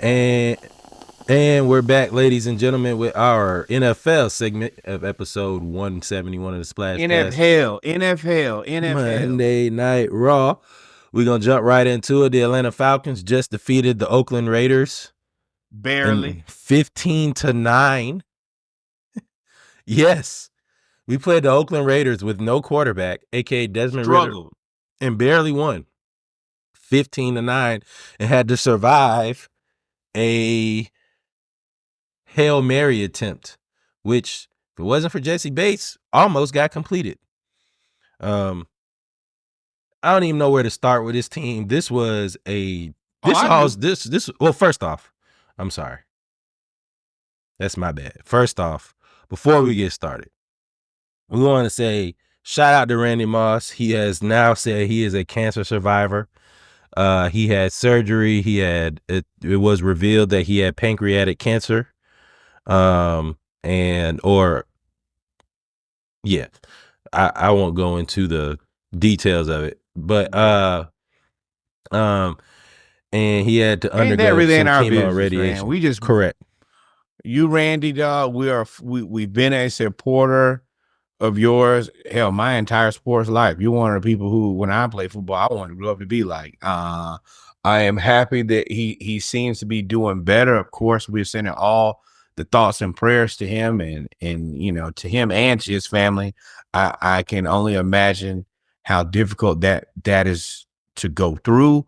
And we're back, ladies and gentlemen, with our NFL segment of episode 171 of the SplashCast. NFL. Monday Night Raw. We're going to jump right into it. The Atlanta Falcons just defeated the Oakland Raiders. Barely. 15-9. Yes. We played the Oakland Raiders with no quarterback, a.k.a. Desmond Ritter, and barely won. 15-9, and had to survive a Hail Mary attempt, which, if it wasn't for Jesse Bates, almost got completed. I don't even know where to start with this team. This was well, first off, I'm sorry. That's my bad. First off, before we get started, we want to say shout out to Randy Moss. He has now said he is a cancer survivor. He had surgery. It was revealed that he had pancreatic cancer. I won't go into the details of it, but and he had to undergo some chemo radiation. We just correct. You, Randy, dog. We've been a supporter of yours. Hell, my entire sports life. You're one of the people who, when I play football, I want to grow up to be like. I am happy that he seems to be doing better. Of course, we're sending all the thoughts and prayers to him and to him and to his family. I can only imagine how difficult that is to go through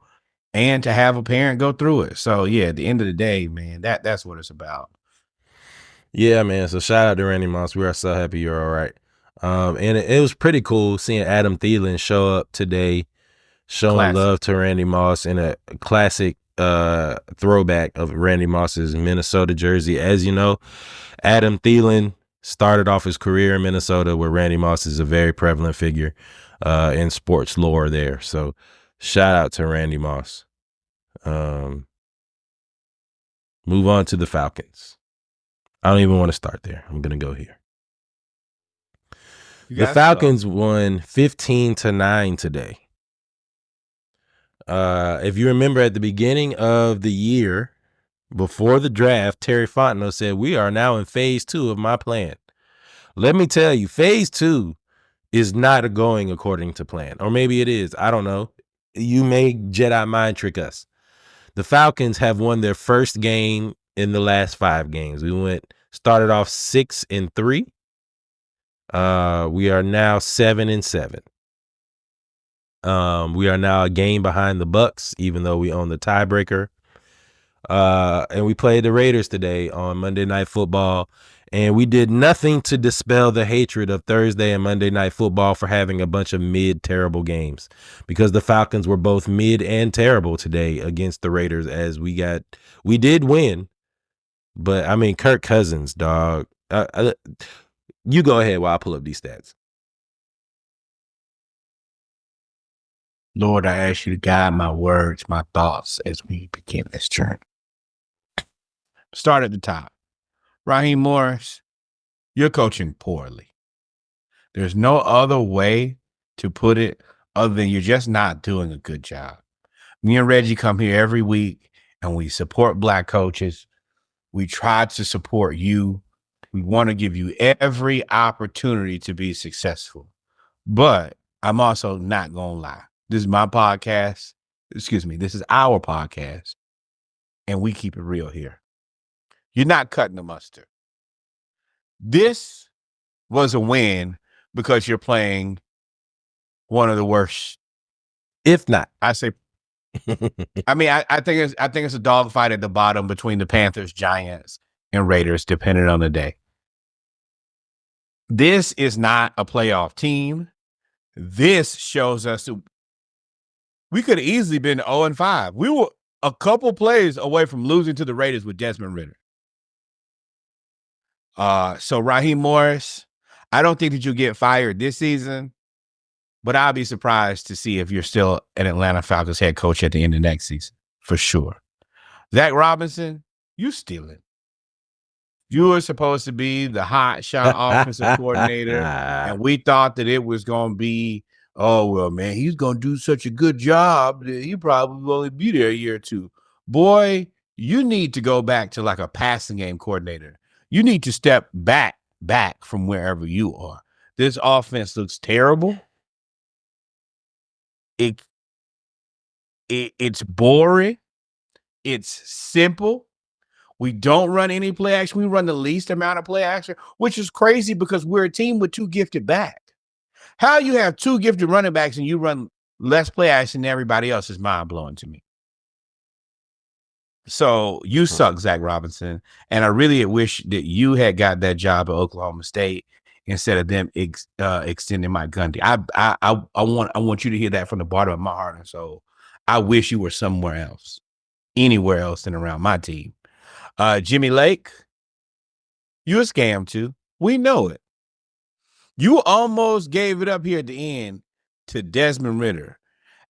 and to have a parent go through it. So yeah, at the end of the day, man, that's what it's about. Yeah, man. So shout out to Randy Moss. We are so happy you're all right. And it was pretty cool seeing Adam Thielen show up today, showing love to Randy Moss in a classic throwback of Randy Moss's Minnesota jersey. As you know, Adam Thielen started off his career in Minnesota, where Randy Moss is a very prevalent figure in sports lore there. So shout out to Randy Moss. Move on to the Falcons. I don't even want to start there. I'm going to go here. The Falcons won 15-9 today. If you remember at the beginning of the year, before the draft, Terry Fontenot said, "We are now in phase 2 of my plan." Let me tell you, phase 2 is not going according to plan. Or maybe it is. I don't know. You may Jedi mind trick us. The Falcons have won their first game in the last 5 games. We started off 6-3. We are now 7-7. We are now a game behind the Bucks, even though we own the tiebreaker. And we played the Raiders today on Monday Night Football, and we did nothing to dispel the hatred of Thursday and Monday Night Football for having a bunch of mid-terrible games, because the Falcons were both mid and terrible today against the Raiders. As we did win, but I mean, Kirk Cousins, dog. You go ahead while I pull up these stats. Lord, I ask you to guide my words, my thoughts as we begin this journey. Start at the top. Raheem Morris, you're coaching poorly. There's no other way to put it other than you're just not doing a good job. Me and Reggie come here every week and we support Black coaches. We try to support you. We want to give you every opportunity to be successful. But I'm also not going to lie. This is my podcast. Excuse me. This is our podcast. And we keep it real here. You're not cutting the mustard. This was a win because you're playing one of the worst. If not, I say, I mean, I think it's a dogfight at the bottom between the Panthers, Giants, and Raiders, depending on the day. This is not a playoff team. This shows us we could have easily been 0-5. We were a couple plays away from losing to the Raiders with Desmond Ritter. So Raheem Morris, I don't think that you'll get fired this season, but I'll be surprised to see if you're still an Atlanta Falcons head coach at the end of next season, for sure. Zach Robinson, you stealing. You were supposed to be the hot shot offensive coordinator, and we thought that it was going to be, oh, well, man, he's going to do such a good job that he probably will only be there a year or two. Boy, you need to go back to like a passing game coordinator. You need to step back from wherever you are. This offense looks terrible. It's boring. It's simple. We don't run any play action. We run the least amount of play action, which is crazy because we're a team with 2 gifted backs. How you have 2 gifted running backs and you run less play action than everybody else is mind-blowing to me. So you suck, Zach Robinson. And I really wish that you had got that job at Oklahoma State instead of them extending Mike Gundy. I want you to hear that from the bottom of my heart and soul. I wish you were somewhere else, anywhere else than around my team. Jimmy Lake, you a scam too. We know it. You almost gave it up here at the end to Desmond Ridder.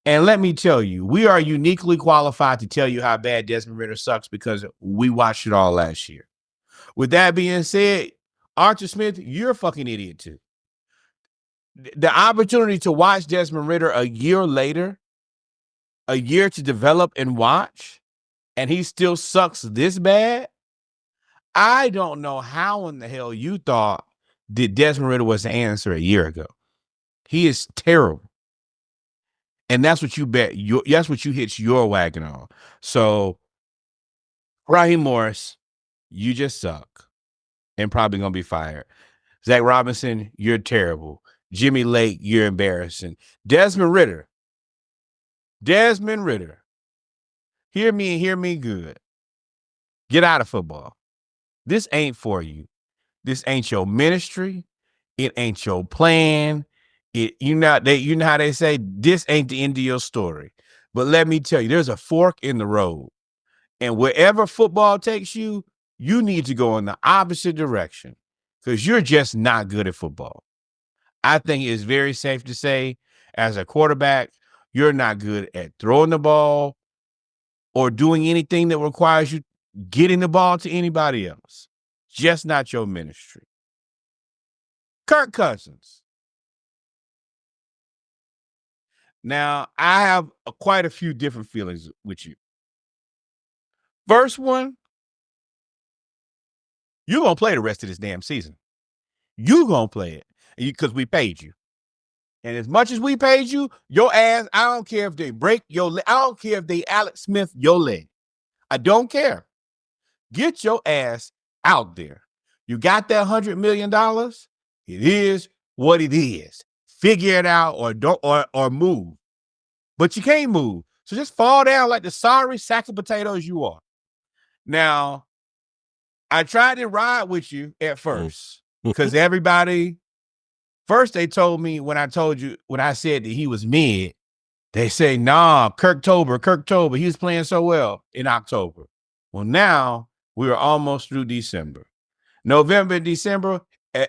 And let me tell you, we are uniquely qualified to tell you how bad Desmond Ridder sucks because we watched it all last year. With that being said, Arthur Smith, you're a fucking idiot too. The opportunity to watch Desmond Ridder a year later, a year to develop and watch, and he still sucks this bad. I don't know how in the hell you thought that Desmond Ridder was the answer a year ago. He is terrible. And that's what you bet. That's what you hitch your wagon on. So, Raheem Morris, you just suck and probably going to be fired. Zach Robinson, you're terrible. Jimmy Lake, you're embarrassing. Desmond Ridder, hear me and hear me good. Get out of football. This ain't for you. This ain't your ministry. It ain't your plan. You know how they say this ain't the end of your story. But let me tell you, there's a fork in the road. And wherever football takes you, you need to go in the opposite direction because you're just not good at football. I think it's very safe to say, as a quarterback, you're not good at throwing the ball or doing anything that requires you getting the ball to anybody else. Just not your ministry. Kirk Cousins. Now, I have quite a few different feelings with you. First one, you're going to play the rest of this damn season. You're going to play it because we paid you. And as much as we paid you, your ass, I don't care if they break your leg. I don't care if they Alex Smith your leg. I don't care. Get your ass out there. You got that $100 million? It is what it is. Figure it out or move. But you can't move. So just fall down like the sorry sack of potatoes you are. Now, I tried to ride with you at first because everybody, first they told me when I said that he was mid, they say, nah, Kirktober. He was playing so well in October. Well, now we are almost through December. November and December,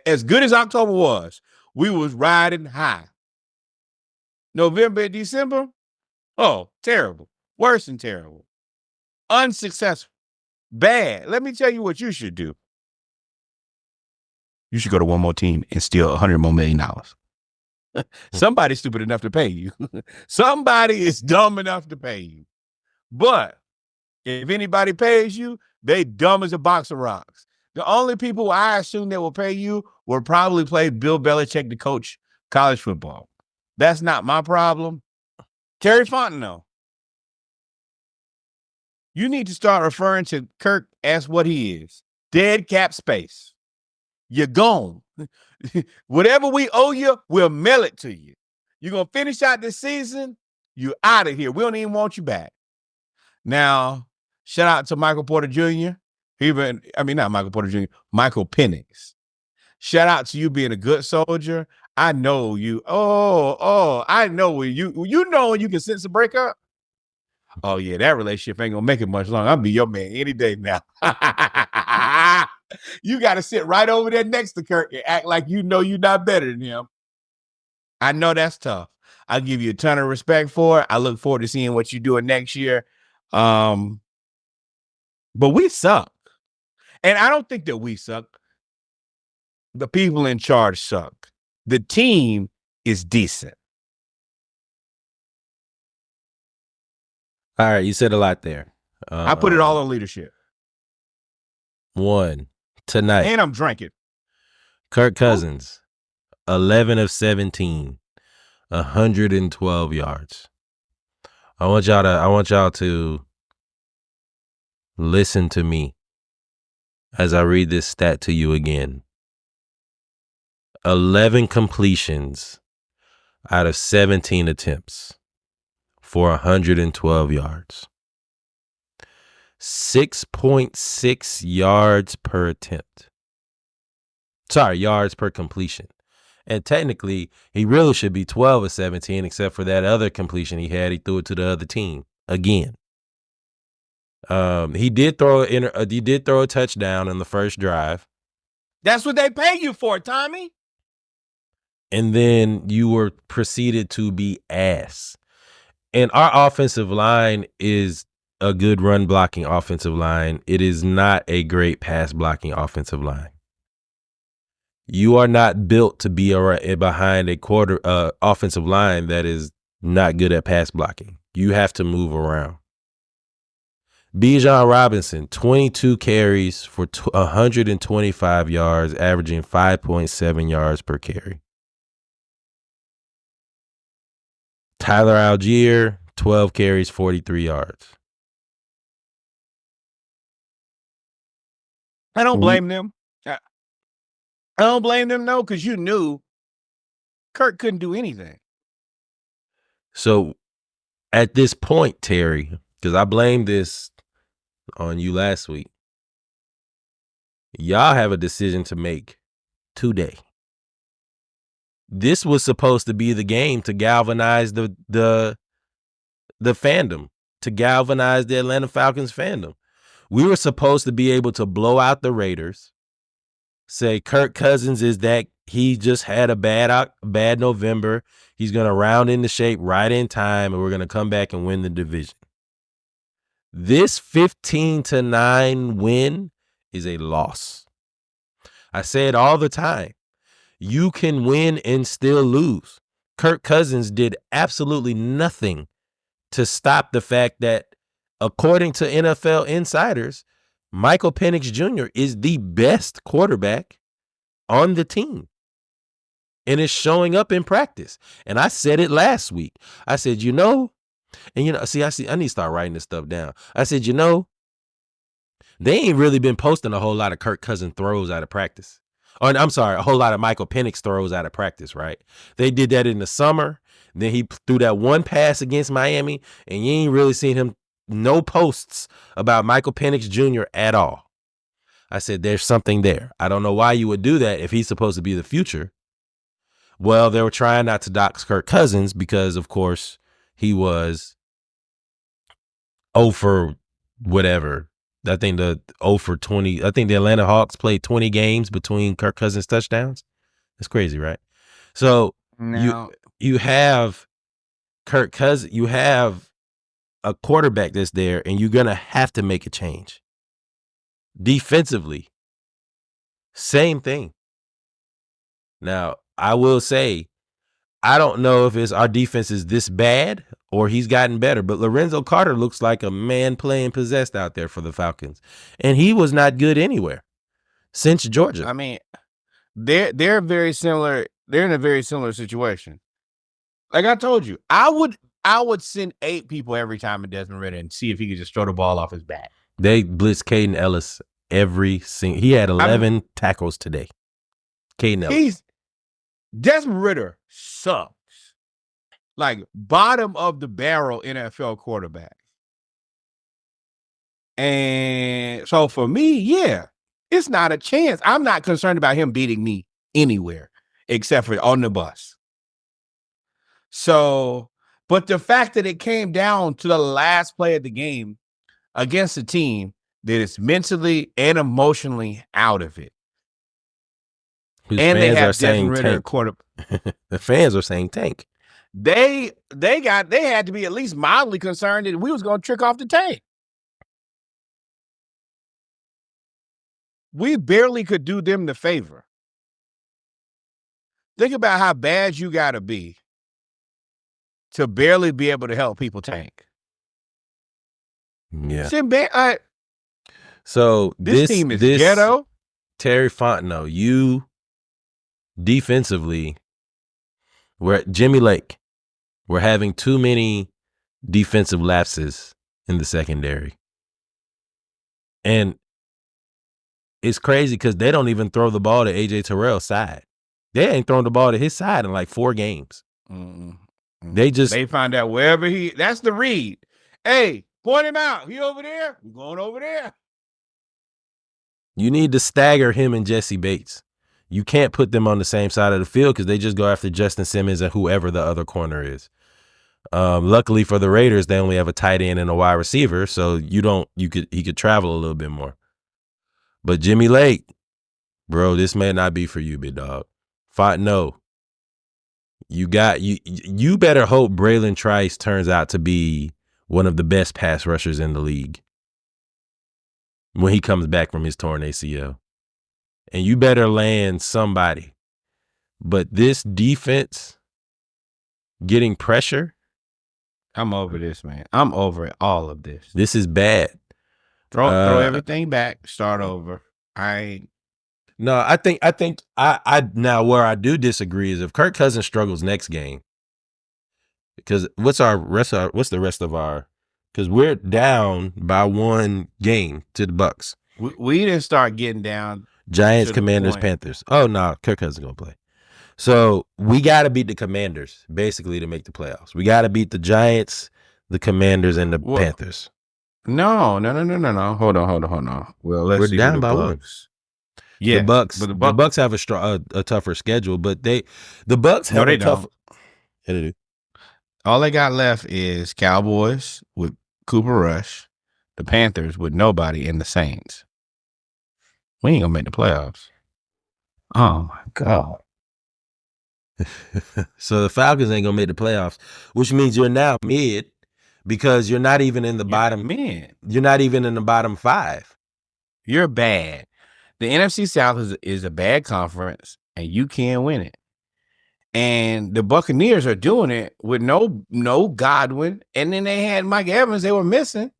as good as October was, we was riding high. November and December, oh, terrible. Worse than terrible. Unsuccessful. Bad. Let me tell you what you should do. You should go to one more team and steal $100 more million. Somebody's stupid enough to pay you. Somebody is dumb enough to pay you. But if anybody pays you, they dumb as a box of rocks. The only people I assume that will pay you will probably play Bill Belichick to coach college football. That's not my problem. Terry Fontenot. You need to start referring to Kirk as what he is. Dead cap space. You're gone. Whatever we owe you, we'll mail it to you. You're going to finish out this season, you're out of here. We don't even want you back. Now, shout out to Michael Porter Jr. Not Michael Porter Jr., Michael Penix. Shout out to you being a good soldier. I know you. I know when you know when you can sense a breakup. Oh, yeah, that relationship ain't going to make it much longer. I'll be your man any day now. You got to sit right over there next to Kirk and act like you know you're not better than him. I know that's tough. I give you a ton of respect for it. I look forward to seeing what you're doing next year. But we suck. And I don't think that we suck. The people in charge suck. The team is decent. All right, you said a lot there. I put it all on leadership. One tonight. And I'm drinking. Kirk Cousins, 11 of 17, 112 yards. I want y'all to listen to me as I read this stat to you again. 11 completions out of 17 attempts for 112 yards. 6.6 yards per attempt. Sorry, yards per completion. And technically, he really should be 12 of 17, except for that other completion he had. He threw it to the other team again. He did throw a touchdown in the first drive. That's what they pay you for, Tommy. And then you were proceeded to be ass. And our offensive line is a good run blocking offensive line. It is not a great pass blocking offensive line. You are not built to be behind a offensive line that is not good at pass blocking. You have to move around. Bijan Robinson, 22 carries for 125 yards, averaging 5.7 yards per carry. Tyler Algier, 12 carries, 43 yards. I don't blame them. I don't blame them, no, because you knew Kirk couldn't do anything. So at this point, Terry, because I blamed this on you last week, y'all have a decision to make today. This was supposed to be the game to galvanize the fandom, to galvanize the Atlanta Falcons fandom. We were supposed to be able to blow out the Raiders, say Kirk Cousins is that he just had a bad November. He's going to round into shape right in time, and we're going to come back and win the division. This 15-9 win is a loss. I say it all the time. You can win and still lose. Kirk Cousins did absolutely nothing to stop the fact that, according to NFL insiders, Michael Penix Jr. is the best quarterback on the team and is showing up in practice. And I said it last week. I said, I need to start writing this stuff down. I said, they ain't really been posting a whole lot of Kirk Cousins throws out of practice. Or I'm sorry, a whole lot of Michael Penix throws out of practice, right? They did that in the summer. Then he threw that one pass against Miami, and you ain't really seen him, no posts about Michael Penix Jr. at all. I said, there's something there. I don't know why you would do that if he's supposed to be the future. Well, they were trying not to dox Kirk Cousins because, of course, he was 0 for whatever. I think the 0 for 20. I think the Atlanta Hawks played 20 games between Kirk Cousins touchdowns. That's crazy, right? So you have Kirk Cousins, you have a quarterback that's there, and you're gonna have to make a change. Defensively, same thing. Now, I will say, I don't know if our defense is this bad or he's gotten better, but Lorenzo Carter looks like a man playing possessed out there for the Falcons. And he was not good anywhere since Georgia. I mean, they're very similar. They're in a very similar situation. Like I told you, I would send 8 people every time in Desmond Ridder and see if he could just throw the ball off his back. They blitzed Caden Ellis he had 11 tackles today. Caden Ellis. Desmond Ridder sucks. Like bottom of the barrel NFL quarterback. And so for me, yeah, it's not a chance. I'm not concerned about him beating me anywhere except for on the bus. So, but the fact that it came down to the last play of the game against a team that is mentally and emotionally out of it. Whose and they have Desmond Ridder quarterback. The fans are saying tank. They had to be at least mildly concerned that we was going to trick off the tank. We barely could do them the favor. Think about how bad you got to be to barely be able to help people tank. Yeah. So this team is ghetto. Terry Fontenot, you defensively, we're at Jimmy Lake. We're having too many defensive lapses in the secondary. And it's crazy because they don't even throw the ball to AJ Terrell's side. They ain't thrown the ball to his side in like 4 games. They find out wherever that's the read. Hey, point him out. He over there. We're going over there. You need to stagger him and Jesse Bates. You can't put them on the same side of the field because they just go after Justin Simmons and whoever the other corner is. Luckily for the Raiders, they only have a tight end and a wide receiver, so he could travel a little bit more. But Jimmy Lake, bro, this may not be for you, big dog. No. You better hope Braylon Trice turns out to be one of the best pass rushers in the league when he comes back from his torn ACL. And you better land somebody. But this defense getting pressure, I'm over this, man. I'm over it. All of this. This is bad. Throw everything back. Start over. I think now where I do disagree is if Kirk Cousins struggles next game, because what's the rest of our, because we're down by 1 game to the Bucks. We didn't start getting down. Giants, Commanders, Panthers. Oh no, Kirk Cousins gonna play. So we got to beat the Commanders basically to make the playoffs. We got to beat the Giants, the Commanders, and the Panthers. No. Hold on. Well, we're down by 1. Yeah, the Bucks have a tougher schedule, but the Bucks have a tougher. Yeah, they do. All they got left is Cowboys with Cooper Rush, the Panthers with nobody, and the Saints. We ain't gonna make the playoffs. Oh my God. So the Falcons ain't gonna make the playoffs, which means you're now mid because you're not even in the bottom. You're not even in the bottom 5. You're bad. The NFC South is a bad conference, and you can't win it. And the Buccaneers are doing it with no Godwin, and then they had Mike Evans. They were missing.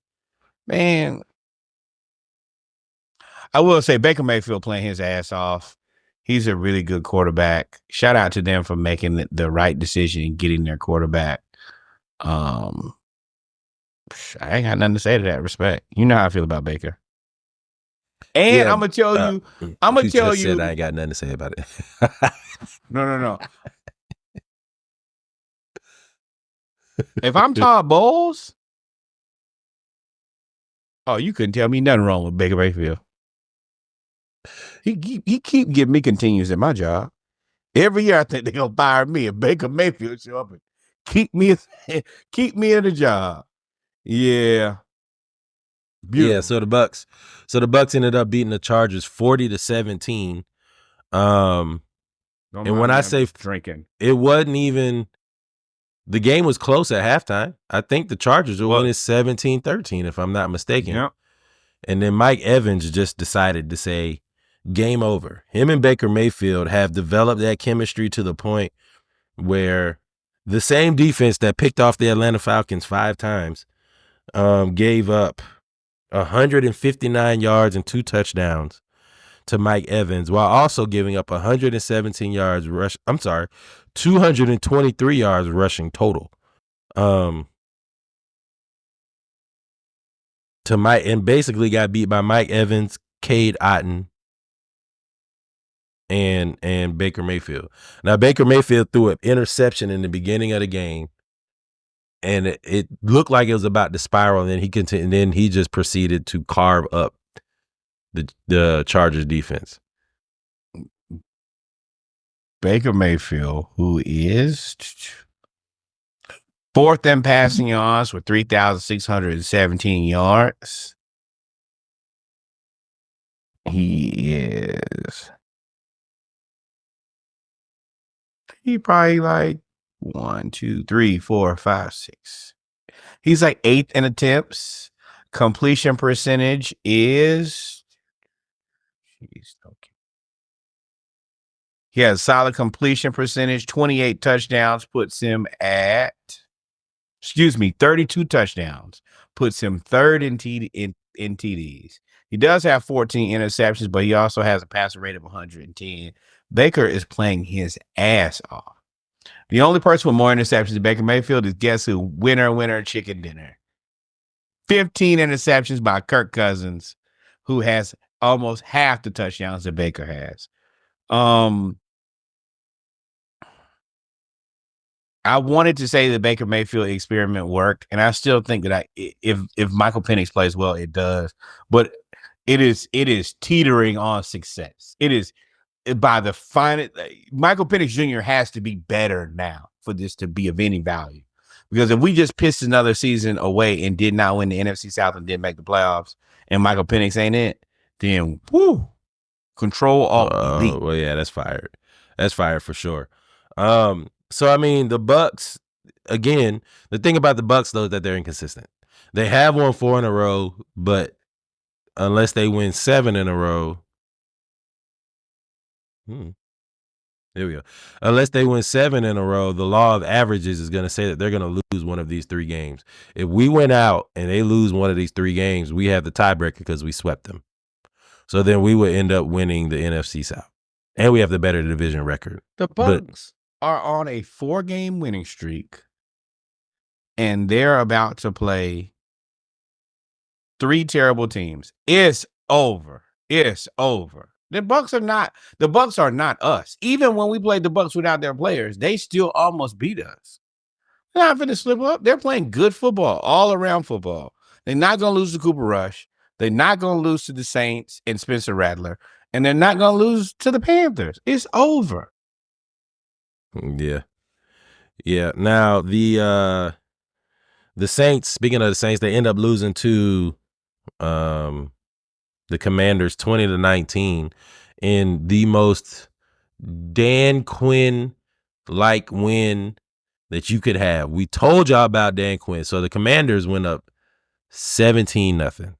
Man, I will say Baker Mayfield playing his ass off. He's a really good quarterback. Shout out to them for making the right decision and getting their quarterback. I ain't got nothing to say to that. Respect. You know how I feel about Baker. And I'm gonna tell you. Said I ain't got nothing to say about it. No. If I'm Todd Bowles, you couldn't tell me nothing wrong with Baker Mayfield. He keep giving me continues at my job. Every year I think they're gonna fire me and Baker Mayfield show up and keep me in the job. Yeah. Beautiful. Yeah, so the Bucks ended up beating the Chargers 40-17. And when I say drinking, it wasn't even, the game was close at halftime. I think the Chargers were winning 17-13, if I'm not mistaken. Yep. And then Mike Evans just decided to say, game over. Him and Baker Mayfield have developed that chemistry to the point where the same defense that picked off the Atlanta Falcons 5 times gave up 159 yards and 2 touchdowns to Mike Evans, while also giving up 117 yards 223 yards rushing total. To Mike, and basically got beat by Mike Evans, Cade Otton, and Baker Mayfield. Now Baker Mayfield threw an interception in the beginning of the game, and it looked like it was about to spiral, and then he just proceeded to carve up the Chargers defense. Baker Mayfield, who is 4th in passing yards with 3,617 yards. He probably like 1, 2, 3, 4, 5, 6. He's like 8th in attempts. Completion percentage is, he has solid completion percentage. 28 touchdowns puts him at, 32 touchdowns puts him third in TDs. He does have 14 interceptions, but he also has a passer rate of 110. Baker is playing his ass off. The only person with more interceptions than Baker Mayfield is, guess who? Winner, chicken dinner. 15 interceptions by Kirk Cousins, who has almost half the touchdowns that Baker has. I wanted to say the Baker Mayfield experiment worked, and I still think that if Michael Penix plays well, it does. But it is teetering on success. It is by the finest. Michael Penix Jr. has to be better now for this to be of any value. Because if we just pissed another season away and did not win the NFC South and didn't make the playoffs, and Michael Penix ain't it, then whoo, control alt delete. Well, yeah, that's fired. That's fired for sure. So I mean, the Bucks, again, the thing about the Bucks though is that they're inconsistent. They have won 4 in a row, but unless they win 7 in a row, there we go. Unless they win 7 in a row, the law of averages is going to say that they're going to lose one of these 3 games. If we went out and they lose one of these 3 games, we have the tiebreaker because we swept them. So then we would end up winning the NFC South, and we have the better division record. The Bucks are on a 4-game winning streak, and they're about to play 3 terrible teams. It's over. It's over. The Bucks are not us. Even when we played the Bucks without their players, they still almost beat us. They're not going to slip up. They're playing good football, all around football. They're not going to lose to Cooper Rush. They're not going to lose to the Saints and Spencer Rattler, and they're not going to lose to the Panthers. It's over. Yeah. Now the Saints. Speaking of the Saints, they end up losing to the Commanders 20-19 in the most Dan Quinn like win that you could have. We told y'all about Dan Quinn. So the Commanders went up 17-0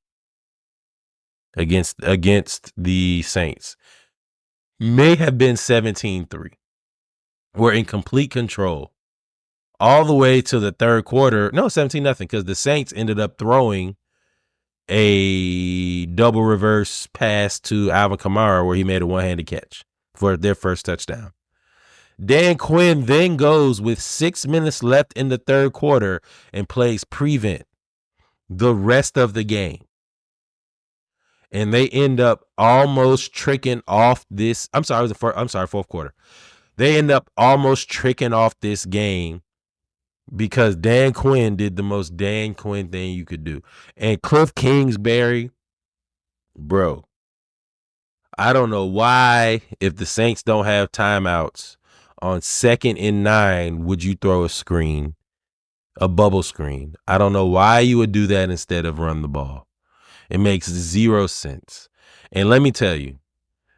against the Saints. May have been 17-3. We're in complete control all the way to the third quarter. No, 17-0 because the Saints ended up throwing a double reverse pass to Alvin Kamara where he made a one-handed catch for their first touchdown. Dan Quinn then goes with 6 minutes left in the third quarter and plays prevent the rest of the game. And they end up almost tricking off this. Fourth quarter. They end up almost tricking off this game because Dan Quinn did the most Dan Quinn thing you could do. And Cliff Kingsbury, bro, I don't know why, if the Saints don't have timeouts, on 2nd and 9, would you throw a bubble screen? I don't know why you would do that instead of run the ball. It makes 0 sense. And let me tell you,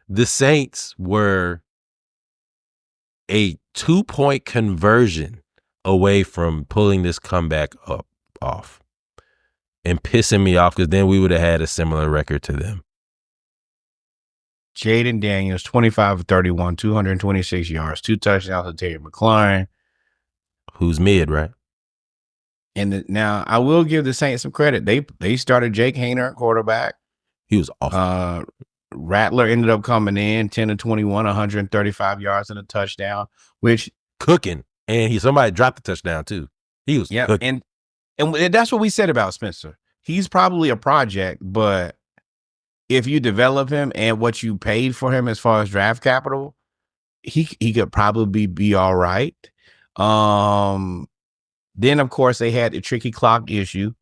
the Saints were a 2-point conversion away from pulling this comeback off and pissing me off because then we would have had a similar record to them. Jaden Daniels, 25-31, 226 yards, 2 touchdowns to Terry McLaurin. Who's mid, right? And now I will give the Saints some credit. They started Jake Hayner at quarterback. He was awesome. Rattler ended up coming in 10-21, 135 yards and a touchdown, which cooking. And somebody dropped the touchdown too. He was cooking. And that's what we said about Spencer. He's probably a project, but if you develop him and what you paid for him as far as draft capital, he could probably be all right. Then of course they had the tricky clock issue,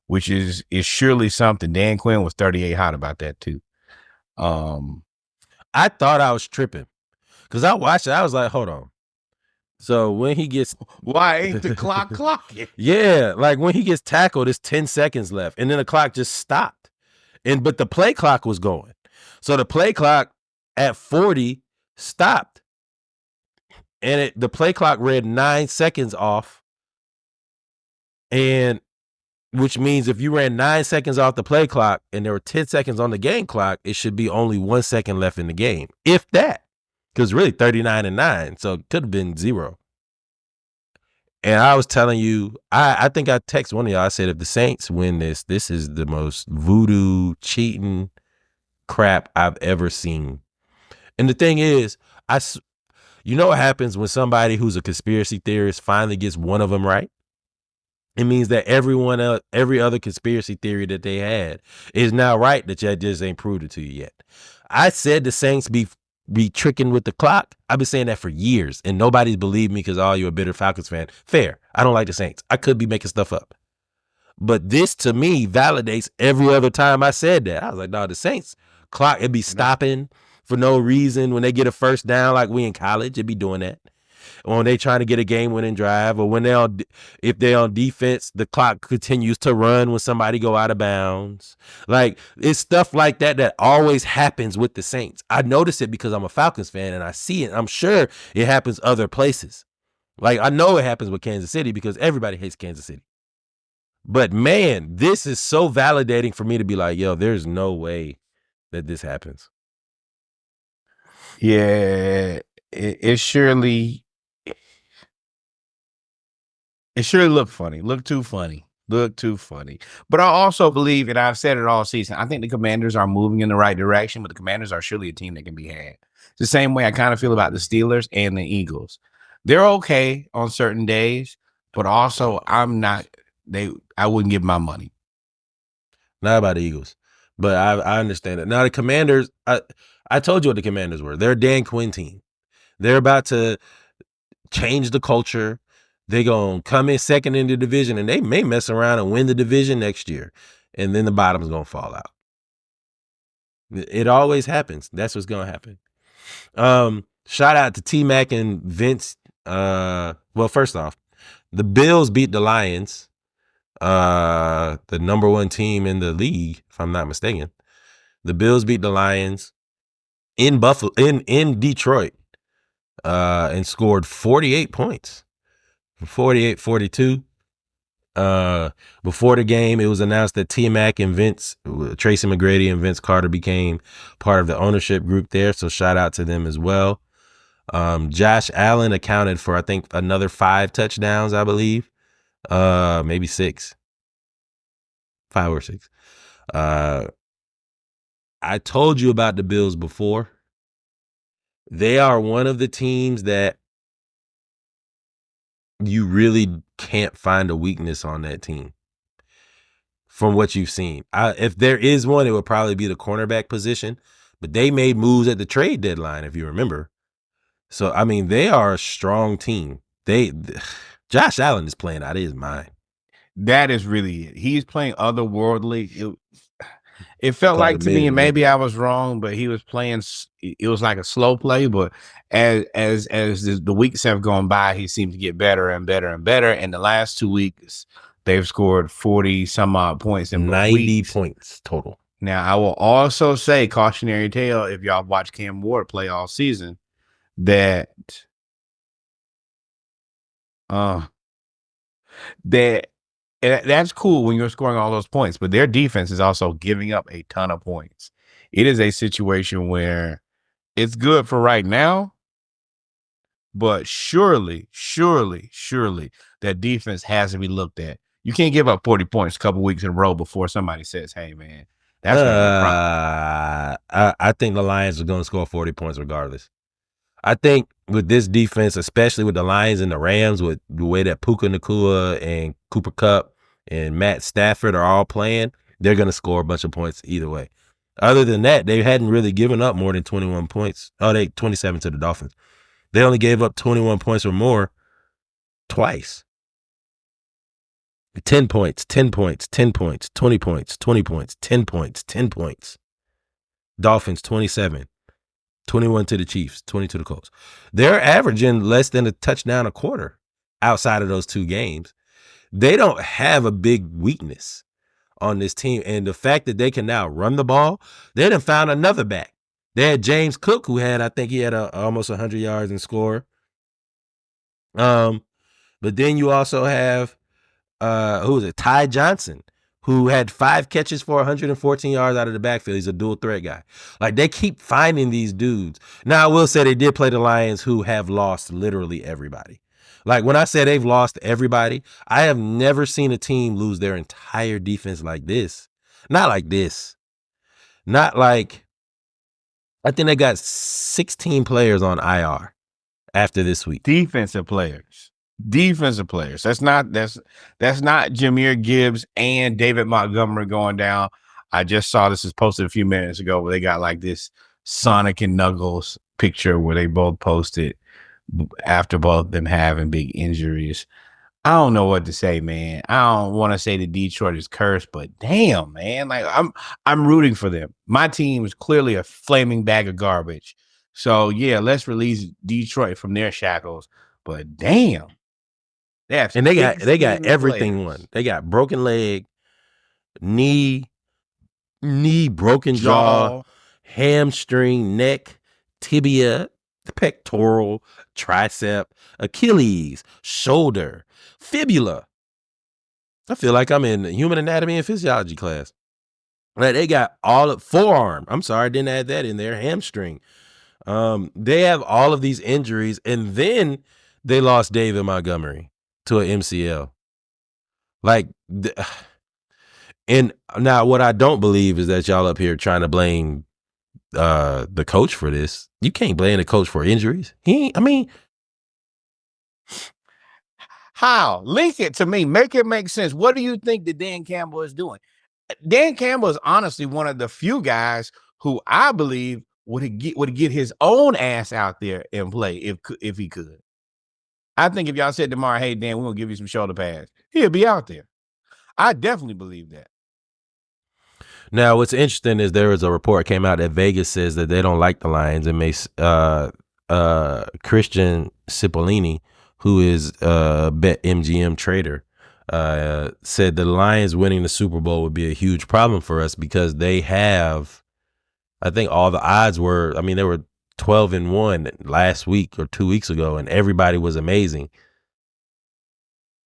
which is surely something. Dan Quinn was 38 hot about that too. I thought I was tripping because I watched it. I was like, hold on. So when he gets, why ain't the clock clocking? Yeah, like when he gets tackled, it's 10 seconds left, and then the clock just stopped. But the play clock was going. So the play clock at 40 stopped. And the play clock read 9 seconds off. And which means if you ran 9 seconds off the play clock and there were 10 seconds on the game clock, it should be only 1 second left in the game. If that. Because really 39-9. So it could have been 0. And I was telling you, I think I texted one of y'all. I said, if the Saints win this is the most voodoo cheating crap I've ever seen. And the thing is, you know what happens when somebody who's a conspiracy theorist finally gets one of them right? It means that every other conspiracy theory that they had is now right, that you just ain't proved it to you yet. I said the Saints be tricking with the clock. I've been saying that for years, and nobody's believed me because, you're a bitter Falcons fan. Fair. I don't like the Saints. I could be making stuff up. But this, to me, validates every other time I said that. I was like, no, the Saints clock, it'd be stopping for no reason when they get a first down like we in college. It'd be doing that. Or when they trying to get a game-winning drive, or when if they're on defense, the clock continues to run when somebody go out of bounds. Like, it's stuff like that that always happens with the Saints. I notice it because I'm a Falcons fan and I see it. I'm sure it happens other places. Like, I know it happens with Kansas City because everybody hates Kansas City. But man, this is so validating for me to be like, yo, there's no way that this happens. Yeah, it surely looked funny. Looked too funny. But I also believe, and I've said it all season, I think the Commanders are moving in the right direction, but the Commanders are surely a team that can be had. It's the same way I kind of feel about the Steelers and the Eagles. They're okay on certain days, but also I wouldn't give my money. Not about the Eagles, but I understand it. Now the Commanders, I told you what the Commanders were. They're a Dan Quinn team. They're about to change the culture. They're going to come in second in the division, and they may mess around and win the division next year, and then the bottom's going to fall out. It always happens. That's what's going to happen. Shout out to T-Mac and Vince. Well, first off, the Bills beat the Lions, the number one team in the league, if I'm not mistaken. The Bills beat the Lions in Detroit, and scored 48 points, 48-42. Before the game, it was announced that T-Mac and Tracy McGrady and Vince Carter became part of the ownership group there. So shout out to them as well. Josh Allen accounted for, I think, another 5 touchdowns, I believe. Maybe 6. 5 or 6. I told you about the Bills before. They are one of the teams that you really can't find a weakness on that team from what you've seen. If there is one, it would probably be the cornerback position, but they made moves at the trade deadline, if you remember. So, I mean, they are a strong team. Josh Allen is playing out of his mind. That is really it. He's playing otherworldly. It felt like to me, and maybe I was wrong, but he was playing. It was like a slow play, but as the weeks have gone by, he seemed to get better and better and better. And the last 2 weeks, they've scored 40 some odd points in 90 points total. Now, I will also say, cautionary tale, if y'all watch Cam Ward play all season, that that's cool when you're scoring all those points, but their defense is also giving up a ton of points. It is a situation where it's good for right now, but surely that defense has to be looked at. You can't give up 40 points a couple weeks in a row before somebody says, hey, man, that's I think the Lions are going to score 40 points regardless. I think with this defense, especially with the Lions and the Rams, with the way that Puka Nacua and Cooper Kupp and Matt Stafford are all playing, they're going to score a bunch of points either way. Other than that, they hadn't really given up more than 21 points. They 27 to the Dolphins. They only gave up 21 points or more twice. 10 points, 10 points, 10 points, 20 points, 20 points, 10 points, 10 points. Dolphins 27. 21 to the Chiefs, 20 to the Colts. They're averaging less than a touchdown a quarter outside of those 2 games. They don't have a big weakness on this team. And the fact that they can now run the ball, they done found another back. They had James Cook, who had, I think he had almost 100 yards and score. But then you also have, who was it? Ty Johnson, who had 5 catches for 114 yards out of the backfield. He's a dual threat guy. Like, they keep finding these dudes. Now, I will say they did play the Lions, who have lost literally everybody. Like when I say they've lost everybody, I have never seen a team lose their entire defense like this. Not like this. Not like, I think they got 16 players on IR after this week. Defensive players. That's not Jahmyr Gibbs and David Montgomery going down. I just saw this was posted a few minutes ago where they got like this Sonic and Knuckles picture where they both posted after both of them having big injuries. I don't know what to say, man. I don't want to say that Detroit is cursed, but damn, man. Like I'm rooting for them. My team is clearly a flaming bag of garbage. So yeah, let's release Detroit from their shackles. But damn. And they got everything won. They got broken leg, knee, broken jaw, hamstring, neck, tibia, pectoral, tricep, Achilles, shoulder, fibula. I feel like I'm in human anatomy and physiology class. Like they got all of forearm. I'm sorry, I didn't add that in there. Hamstring. They have all of these injuries, and then they lost David Montgomery to an MCL. Like, and now what I don't believe is that y'all up here trying to blame the coach for this. You can't blame the coach for injuries. How? Link it to me. Make it make sense. What do you think that Dan Campbell is doing? Dan Campbell is honestly one of the few guys who I believe would get his own ass out there and play if he could. I think if y'all said tomorrow, hey, Dan, we're going to give you some shoulder pads, he'll be out there. I definitely believe that. Now, what's interesting is there was a report came out that Vegas says that they don't like the Lions, and Christian Cipollini, who is a BetMGM trader, said the Lions winning the Super Bowl would be a huge problem for us because they have, I think all the odds were, they were 12-1 last week or 2 weeks ago, and everybody was amazing.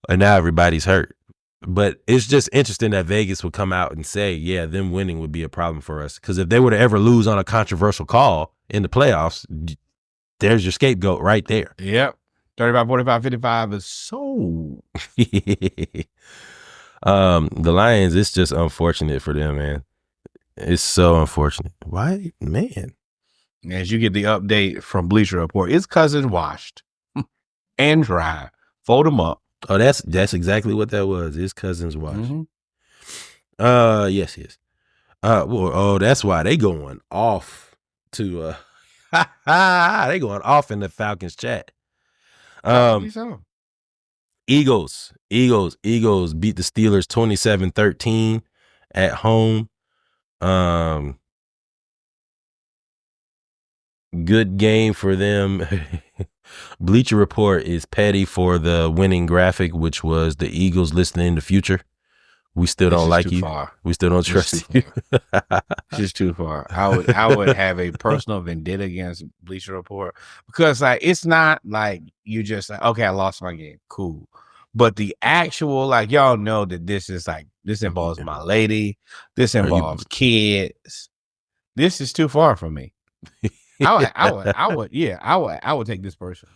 And now everybody's hurt. But it's just interesting that Vegas would come out and say, yeah, them winning would be a problem for us. Because if they were to ever lose on a controversial call in the playoffs, there's your scapegoat right there. Yep. 35, 45, 55 is so. The Lions, it's just unfortunate for them, man. It's so unfortunate. Why, man? As you get the update from Bleacher Report, his cousin washed and dry. Fold them up. Oh, that's exactly what that was. His cousin's watch. Mm-hmm. Yes. That's why they going off to they going off in the Falcons chat. Eagles beat the Steelers 27-13 at home. Good game for them. Bleacher Report is petty for the winning graphic, which was the Eagles listing in the future. We still don't like you. Far. We still don't trust you. It's just too far. I would have a personal vendetta against Bleacher Report because like it's not like you just like, okay, I lost my game. Cool. But the actual, like, y'all know that this involves my lady. This involves kids. This is too far from me. I would take this person.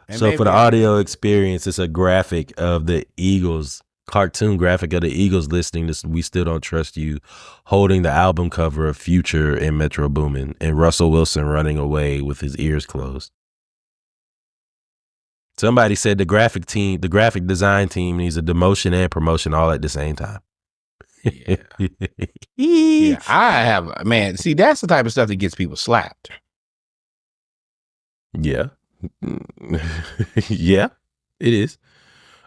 And so for the audio experience, it's a graphic of the Eagles, cartoon graphic of the Eagles listing this "We Still Don't Trust You," holding the album cover of Future and Metro Boomin, and Russell Wilson running away with his ears closed. Somebody said the graphic design team needs a demotion and promotion all at the same time. Yeah, I have, man. See, that's the type of stuff that gets people slapped. Yeah. Yeah, it is.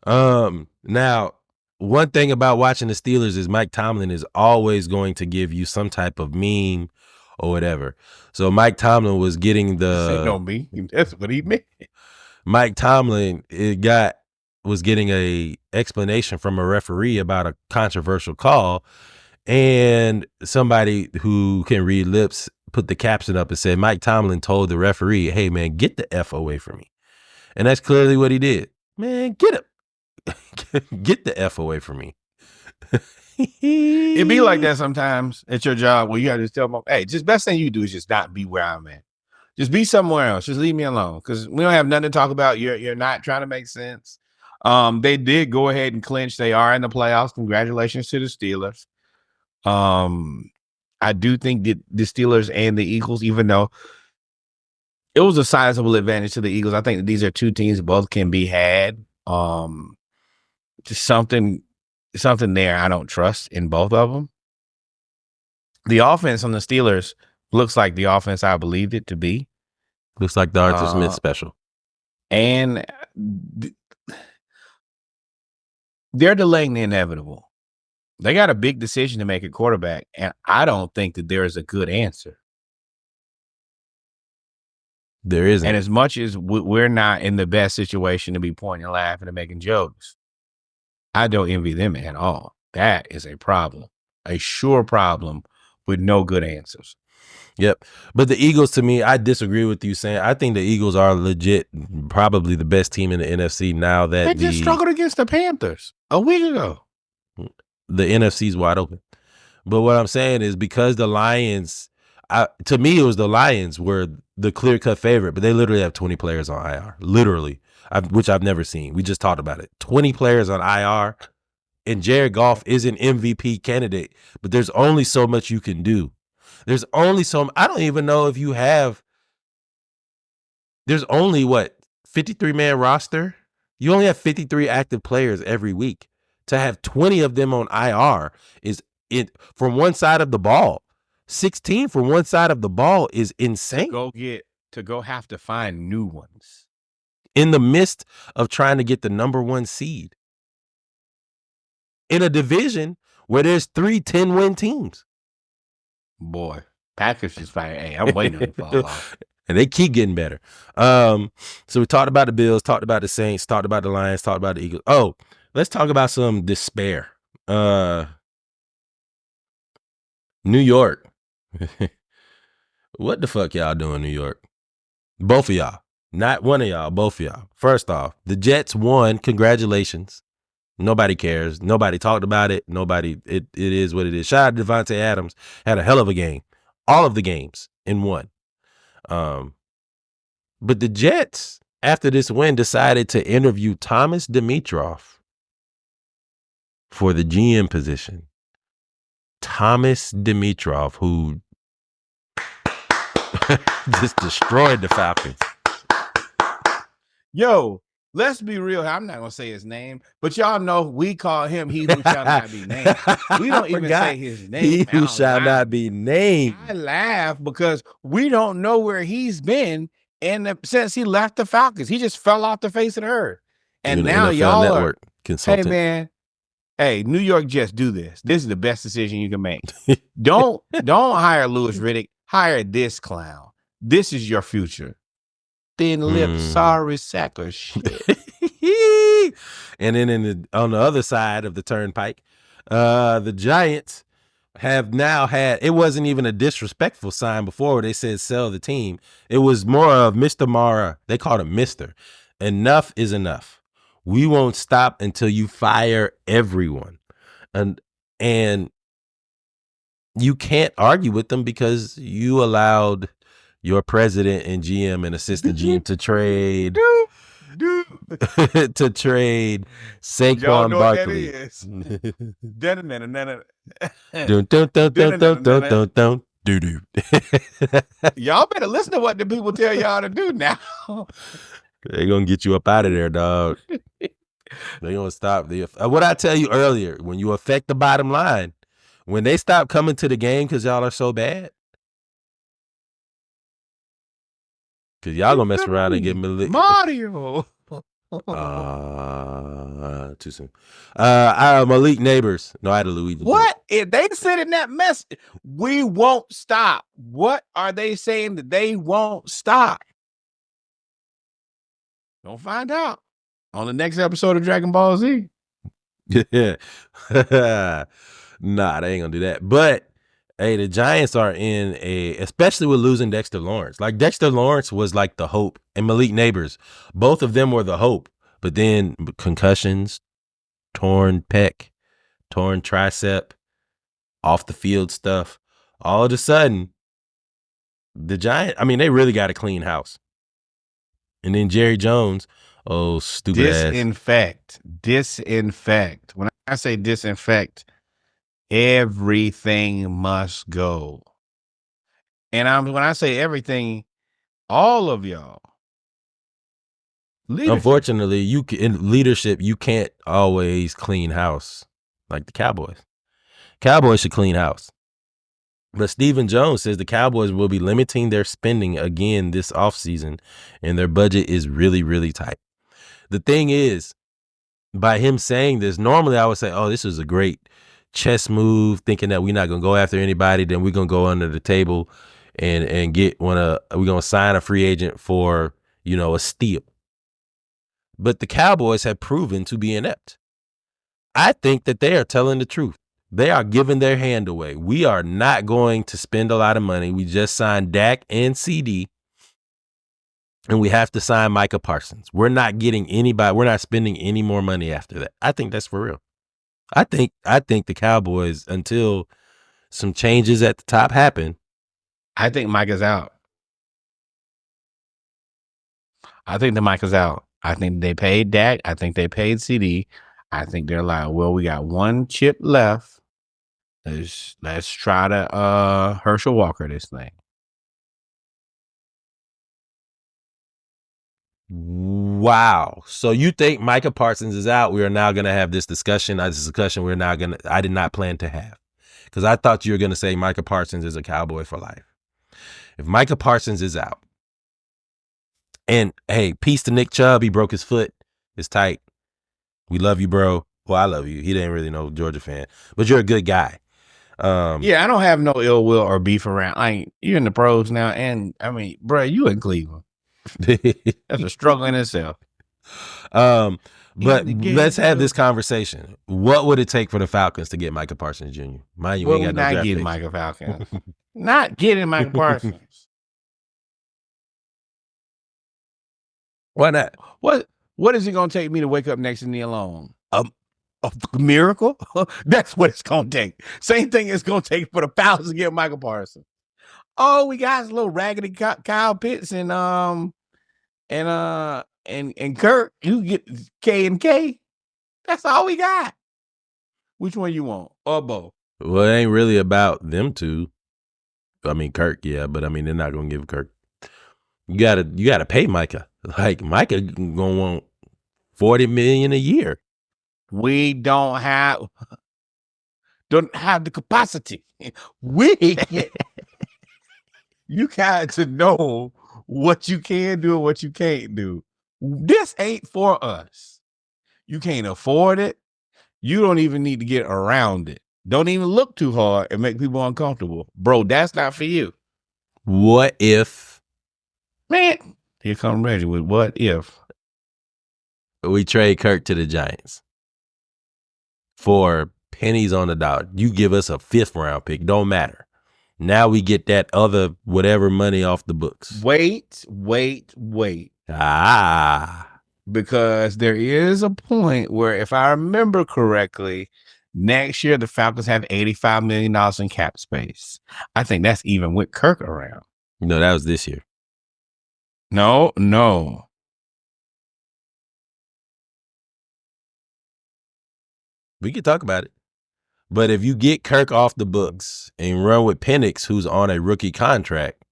Now, one thing about watching the Steelers is Mike Tomlin is always going to give you some type of meme or whatever. So Mike Tomlin was getting that's what he meant. Mike Tomlin was getting a explanation from a referee about a controversial call, and somebody who can read lips put the caption up and said Mike Tomlin told the referee, "Hey man, get the F away from me." And that's clearly what he did. Man, get him. Get the F away from me. It be like that sometimes at your job where you gotta just tell them, hey, just best thing you do is just not be where I'm at. Just be somewhere else. Just leave me alone because we don't have nothing to talk about. You're not trying to make sense. They did go ahead and clinch. They are in the playoffs. Congratulations to the Steelers. I do think that the Steelers and the Eagles, even though it was a sizable advantage to the Eagles, I think that these are two teams both can be had. Just something there I don't trust in both of them. The offense on the Steelers looks like the offense I believed it to be. Looks like the Arthur Smith special. And they're delaying the inevitable. They got a big decision to make at quarterback, and I don't think that there is a good answer. There isn't. And as much as we're not in the best situation to be pointing and laughing and making jokes, I don't envy them at all. That is a problem, a sure problem with no good answers. Yep. But the Eagles, to me, I disagree with you saying I think the Eagles are legit, probably the best team in the NFC now that they just struggled against the Panthers a week ago. The NFC's wide open. But what I'm saying is because the Lions, to me, it was the Lions were the clear-cut favorite, but they literally have 20 players on IR, literally, which I've never seen. We just talked about it. 20 players on IR, and Jared Goff is an MVP candidate, but there's only so much you can do. There's only I don't even know if you have, there's only 53-man roster? You only have 53 active players every week. To have 20 of them on IR is from one side of the ball. 16 from one side of the ball is insane. To go have to find new ones. In the midst of trying to get the number 1 seed. In a division where there's 3 10-win teams. Boy, Packers is fine. Hey, I'm waiting to fall off. And they keep getting better. So we talked about the Bills, talked about the Saints, talked about the Lions, talked about the Eagles. Oh, let's talk about some despair. New York. What the fuck y'all doing, New York? Both of y'all. Not one of y'all, both of y'all. First off, the Jets won. Congratulations. Nobody cares. Nobody talked about it. It is what it is. Shout out to Devontae Adams. Had a hell of a game. All of the games in one. But the Jets, after this win, decided to interview Thomas Dimitroff for the GM position. Thomas Dimitroff, who just destroyed the Falcons. Yo, let's be real. I'm not gonna say his name, but y'all know we call him "He Who Shall Not Be Named." We don't even say his name. He who shall not be named. I laugh because we don't know where he's been since he left the Falcons. He just fell off the face of the earth, and now y'all are. Hey man, hey New York Jets, do this. This is the best decision you can make. Don't hire Louis Riddick. Hire this clown. This is your future. Thin lip, sorry sack of shit. And then on the other side of the turnpike, the Giants have now had, it wasn't even a disrespectful sign before where they said sell the team. It was more of Mr. Mara. They called him Mr. Enough is enough. We won't stop until you fire everyone. And you can't argue with them because you allowed your president and GM and assistant GM to trade to trade Saquon Barkley. Y'all better listen to what the people tell y'all to do now. They're gonna get you up out of there, dog. They're gonna stop what I tell you earlier, when you affect the bottom line, when they stop coming to the game because y'all are so bad. Because y'all gonna mess around and get Mario. Too soon. Malik Neighbors. No, I had a Luigi. What? If they said in that mess, we won't stop. What are they saying that they won't stop? Don't find out on the next episode of Dragon Ball Z. Yeah. Nah, they ain't gonna do that. But hey, the Giants are especially with losing Dexter Lawrence. Like Dexter Lawrence was like the hope, and Malik Neighbors, both of them were the hope. But then concussions, torn pec, torn tricep, off the field stuff. All of a sudden, The Giants, I mean, they really got a clean house. And then Jerry Jones, oh, stupid ass. Disinfect. When I say disinfect, everything must go. And when I say everything, all of y'all. Leadership. Unfortunately, in leadership, you can't always clean house like the Cowboys. Cowboys should clean house. But Stephen Jones says the Cowboys will be limiting their spending again this offseason, and their budget is really, really tight. The thing is, by him saying this, normally I would say, oh, this is a great chess move, thinking that we're not going to go after anybody, then we're going to go under the table and get we're going to sign a free agent for, a steal. But the Cowboys have proven to be inept. I think that they are telling the truth. They are giving their hand away. We are not going to spend a lot of money. We just signed Dak and CD, and we have to sign Micah Parsons. We're not getting anybody. We're not spending any more money after that. I think that's for real. I think the Cowboys, until some changes at the top happen. I think Micah's out. I think the Micah's out. I think they paid Dak. I think they paid CD. I think they're like, well, we got one chip left. Let's try to Herschel Walker this thing. Wow. So you think Micah Parsons is out? We are now going to have this discussion. I did not plan to have, because I thought you were going to say Micah Parsons is a Cowboy for life. If Micah Parsons is out, and hey, peace to Nick Chubb. He broke his foot. It's tight. We love you, bro. Well, I love you. He didn't really know Georgia fan, but you're a good guy. Yeah, I don't have no ill will or beef around. You're in the pros now, and I mean, bro, you in Cleveland. That's a struggle in itself. But let's have this conversation. What would it take for the Falcons to get Micah Parsons Jr.? Mind you, we ain't got no draft getting picks. Micah Falcons. Not getting Micah Parsons. Why not? What is it going to take me to wake up next to Neil Long? A miracle? That's what it's going to take. Same thing it's going to take for the Falcons to get Micah Parsons. Oh, we got a little raggedy Kyle Pitts and Kirk. You get K and K. That's all we got. Which one you want? Or both? Well, it ain't really about them two. I mean, Kirk, yeah, but I mean, they're not gonna give Kirk. You gotta pay Micah. Like, Micah gonna want $40 million a year. We don't have the capacity. You got to know what you can do and what you can't do. This ain't for us. You can't afford it. You don't even need to get around it. Don't even look too hard and make people uncomfortable. Bro, that's not for you. What if? Man, here come Reggie with what if? We trade Kirk to the Giants for pennies on the dollar. You give us a 5th round pick. Don't matter. Now we get that other whatever money off the books. Wait. Because there is a point where, if I remember correctly, next year the Falcons have $85 million in cap space. I think that's even with Kirk around. No, that was this year. No. We could talk about it. But if you get Kirk off the books and run with Penix, who's on a rookie contract,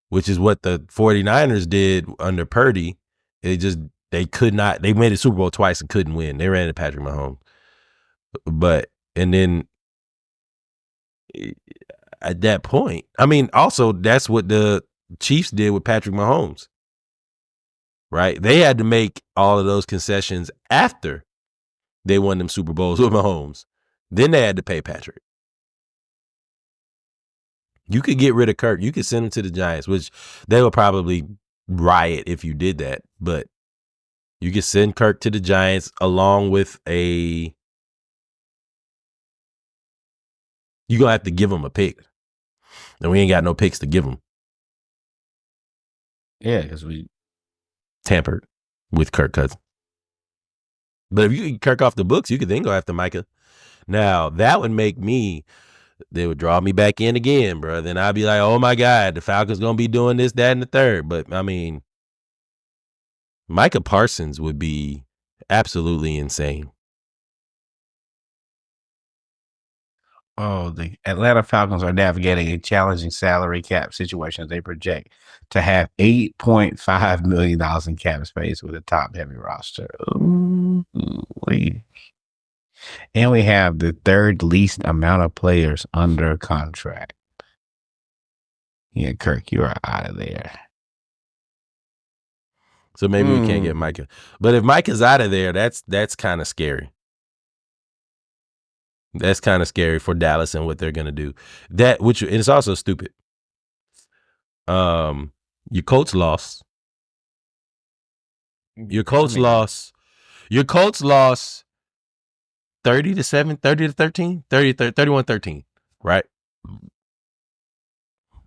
which is what the 49ers did under Purdy, they made a Super Bowl twice and couldn't win. They ran into Patrick Mahomes. And then at that point, I mean, also that's what the Chiefs did with Patrick Mahomes, right? They had to make all of those concessions after they won them Super Bowls with Mahomes. Then they had to pay Patrick. You could get rid of Kirk. You could send him to the Giants, which they would probably riot if you did that. But you could send Kirk to the Giants along with you're going to have to give him a pick. And we ain't got no picks to give him. Yeah, because we tampered with Kirk Cousins. But if you get Kirk off the books, you could then go after Micah. Now, that would make me they would draw me back in again, bro. Then I'd be like, oh my God, the Falcons gonna be doing this, that, and the third. But I mean, Micah Parsons would be absolutely insane. Oh, the Atlanta Falcons are navigating a challenging salary cap situation as they project to have $8.5 million in cap space with a top-heavy roster. Ooh, and we have the third least amount of players under contract. Yeah, Kirk, you are out of there. So maybe we can't get Micah. But if Micah's out of there, that's kind of scary. That's kind of scary for Dallas and what they're gonna do. And it's also stupid. Your Colts lost. Your Colts lost 30-7, 30-13, 31-13, right?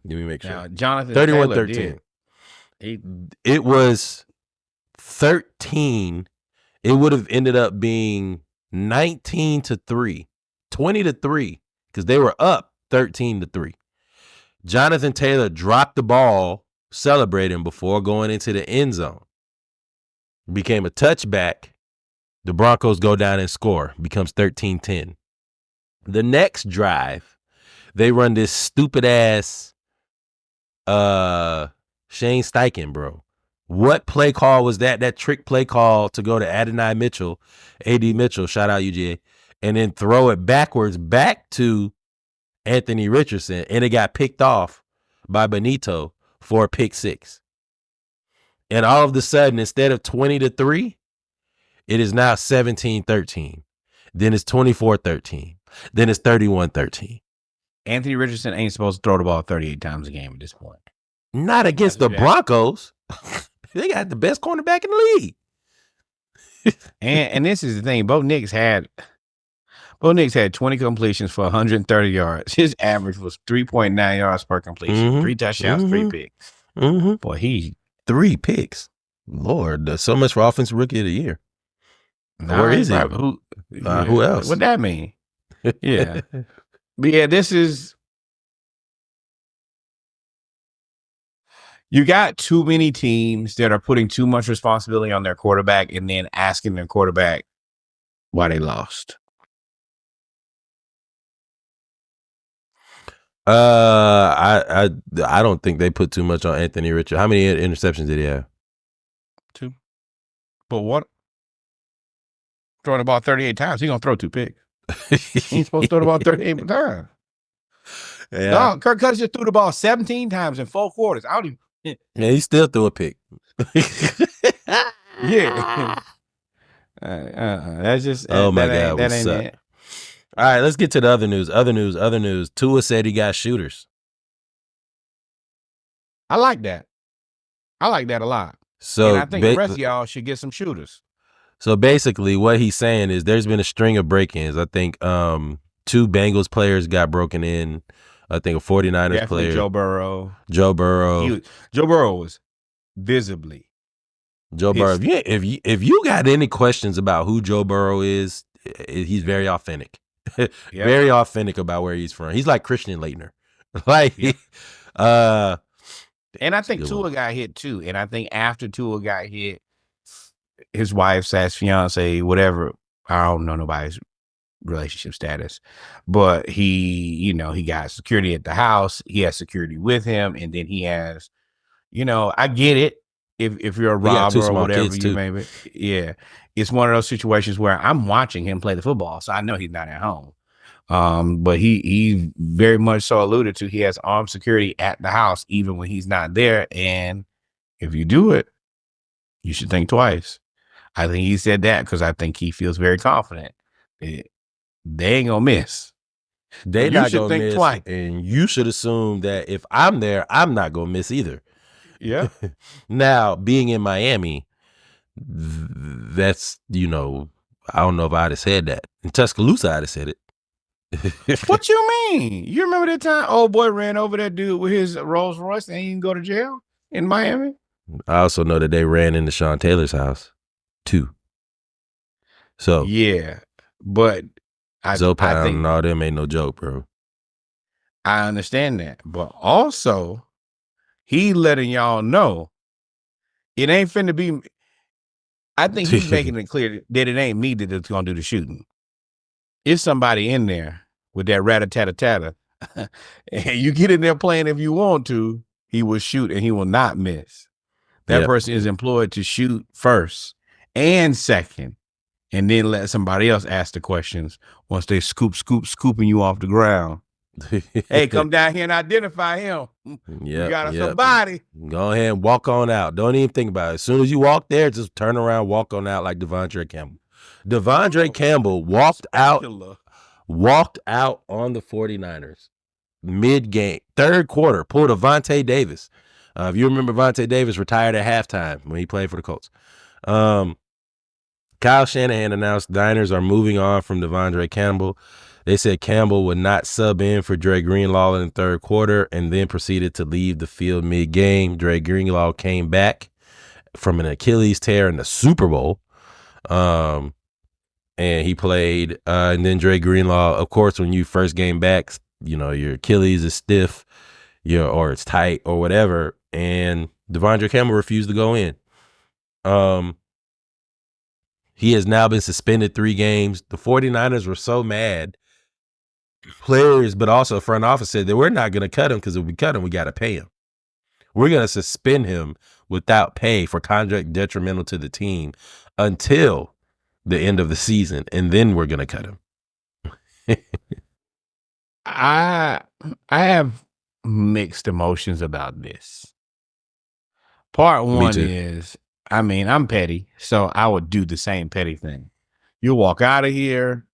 Let me make sure. Now, Jonathan 31-13. It was 13. It would have ended up being 19-3, 20-3, because they were up 13-3. Jonathan Taylor dropped the ball celebrating before going into the end zone. Became a touchback. The Broncos go down and score. Becomes 13-10. The next drive, they run this stupid ass Shane Steichen, bro. What play call was that? That trick play call to go to Adonai Mitchell, AD Mitchell, shout out UGA, and then throw it backwards back to Anthony Richardson, and it got picked off by Benito for a pick six. And all of a sudden, instead of 20-3, it is now 17-13. Then it's 24-13. Then it's 31-13. Anthony Richardson ain't supposed to throw the ball 38 times a game at this point. Not against the Broncos. They got the best cornerback in the league. and this is the thing. Bo Nix had 20 completions for 130 yards. His average was 3.9 yards per completion. 3 touchdowns, 3 picks. Boy, he 3 picks. Lord, so much for offensive rookie of the year. Where is he? Who else? What that mean? Yeah. But yeah, this is, you got too many teams that are putting too much responsibility on their quarterback and then asking their quarterback why they lost. I don't think they put too much on Anthony Richardson. How many interceptions did he have? 2. But what? Throwing the ball 38 times, he gonna throw 2 picks. He's supposed to throw the ball 38 times. Yeah. No, Kirk Cousins just threw the ball 17 times in 4 quarters. I don't even. Yeah, he still threw a pick. Yeah. That's just. Oh my God, that ain't it. All right, let's get to the other news. Other news. Tua said he got shooters. I like that. I like that a lot. So and I think the rest of y'all should get some shooters. So basically, what he's saying is there's been a string of break-ins. I think 2 Bengals players got broken in. I think a 49ers player. Joe Burrow. Joe Burrow was visibly. Joe Burrow. If you got any questions about who Joe Burrow is, he's very authentic. Very authentic about where he's from. He's like Christian Laettner. And I think Tua got hit too. And I think after Tua got hit, his wife, fiance, whatever, I don't know nobody's relationship status, but he got security at the house. He has security with him, and then he has, I get it. If you're a robber or whatever, you maybe, it's one of those situations where I'm watching him play the football, so I know he's not at home. But he very much so alluded to he has armed security at the house even when he's not there, and if you do it, you should think twice. I think he said that because I think he feels very confident. They ain't gonna miss. They not gonna miss twice. And you should assume that if I'm there, I'm not gonna miss either. Yeah. Now, being in Miami, that's, I don't know if I'd have said that. In Tuscaloosa, I'd have said it. What you mean? You remember that time old boy ran over that dude with his Rolls Royce and he didn't go to jail in Miami? I also know that they ran into Sean Taylor's house too. So yeah, but Zoe Pound and all them ain't no joke, bro. I understand that. But also, he letting y'all know it ain't finna be. I think he's making it clear that it ain't me that's gonna do the shooting. It's somebody in there with that rat-a-tat-a-tat. And you get in there playing if you want to, he will shoot and he will not miss. That person is employed to shoot first and second, and then let somebody else ask the questions once they scooping you off the ground. Hey, come down here and identify him. You got somebody. Go ahead and walk on out. Don't even think about it. As soon as you walk there, just turn around, walk on out like Devondre Campbell. Devondre Campbell walked out on the 49ers mid-game, third quarter, pulled a Vontae Davis. If you remember, Vontae Davis retired at halftime when he played for the Colts. Kyle Shanahan announced Niners are moving on from Devondre Campbell. They said Campbell would not sub in for Dre Greenlaw in the third quarter and then proceeded to leave the field mid-game. Dre Greenlaw came back from an Achilles tear in the Super Bowl. And he played. And then Dre Greenlaw, of course, when you first came back, your Achilles is stiff, or it's tight or whatever. And Devondre Campbell refused to go in. He has now been suspended 3 games. The 49ers were so mad. Players, but also front office said that we're not going to cut him because if we cut him, we got to pay him. We're going to suspend him without pay for contract detrimental to the team until the end of the season, and then we're going to cut him. I have mixed emotions about this. Part one is, I'm petty, so I would do the same petty thing. You walk out of here.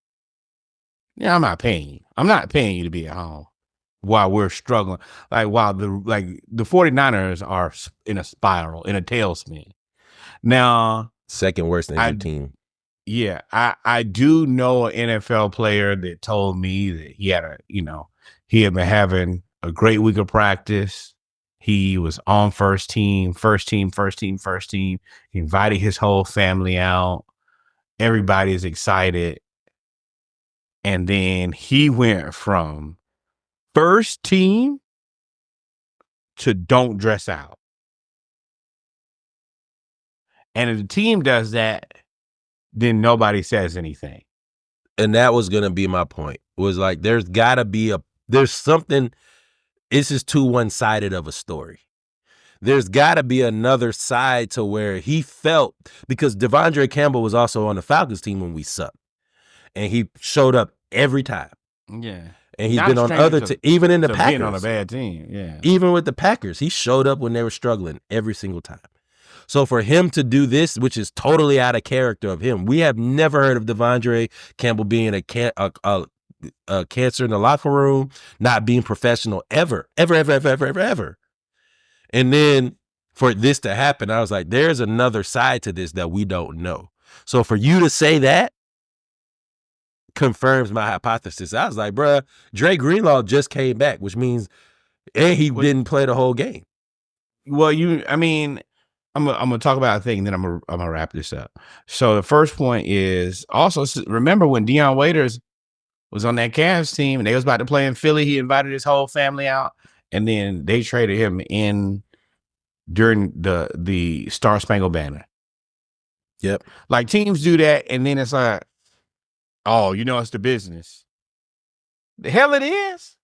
Yeah, I'm not paying you. I'm not paying you to be at home while we're struggling. While the 49ers are in a spiral, in a tailspin. Now, second worst injured team. Yeah, I do know an NFL player that told me that he had he had been having a great week of practice. He was on first team. He invited his whole family out. Everybody is excited. And then he went from first team to don't dress out. And if the team does that, then nobody says anything. And that was going to be my point. It was like, there's something, this is too one-sided of a story. There's got to be another side to where he felt, because Devondre Campbell was also on the Falcons team when we sucked. And he showed up every time. Yeah. And he's been on other even in the Packers. Being on a bad team, yeah. Even with the Packers, he showed up when they were struggling every single time. So for him to do this, which is totally out of character of him, we have never heard of Devondre Campbell being a cancer in the locker room, not being professional ever. And then for this to happen, I was like, there's another side to this that we don't know. So for you to say that confirms my hypothesis. I was like, bruh, Dre Greenlaw just came back, which means he didn't play the whole game. Well, I'm gonna talk about a thing, and then I'm gonna wrap this up. So the first point is also, remember when Deion Waiters was on that Cavs team and they was about to play in Philly, he invited his whole family out, and then they traded him in during the Star Spangled Banner. Yep. Like teams do that, and then it's like, oh, it's the business. The hell it is.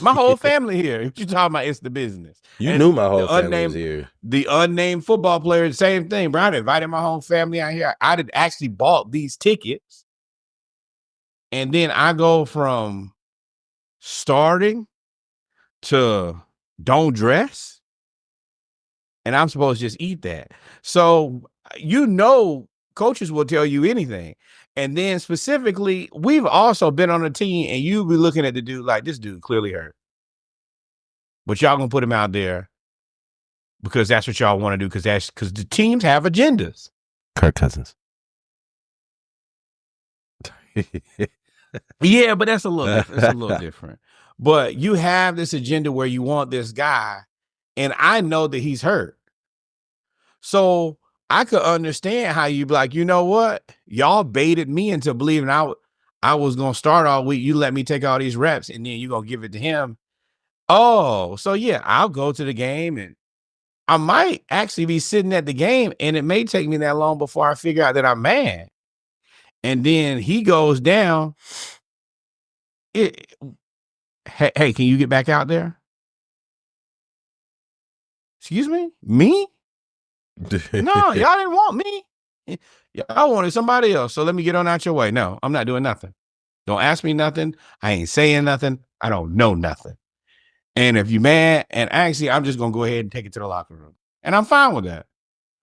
My whole family here. What you talking about? It's the business. You knew my whole family was here. The unnamed football player, the same thing. Bro, I invited my whole family out here. I did actually bought these tickets. And then I go from starting to don't dress. And I'm supposed to just eat that. So, coaches will tell you anything. And then specifically, we've also been on a team and you be looking at the dude like, this dude clearly hurt. But y'all gonna put him out there because that's what y'all want to do, because the teams have agendas. Kirk Cousins. Yeah, but that's a little different. But you have this agenda where you want this guy, and I know that he's hurt. So I could understand how you'd be like, you know what? Y'all baited me into believing I was going to start all week. You let me take all these reps, and then you're going to give it to him. Oh, so yeah, I'll go to the game and I might actually be sitting at the game, and it may take me that long before I figure out that I'm mad. And then he goes down. Hey, can you get back out there? Excuse me? Me? No, y'all didn't want me. Y'all wanted somebody else. So let me get on out your way. No, I'm not doing nothing. Don't ask me nothing. I ain't saying nothing. I don't know nothing. And if you mad, and actually, I'm just gonna go ahead and take it to the locker room, and I'm fine with that.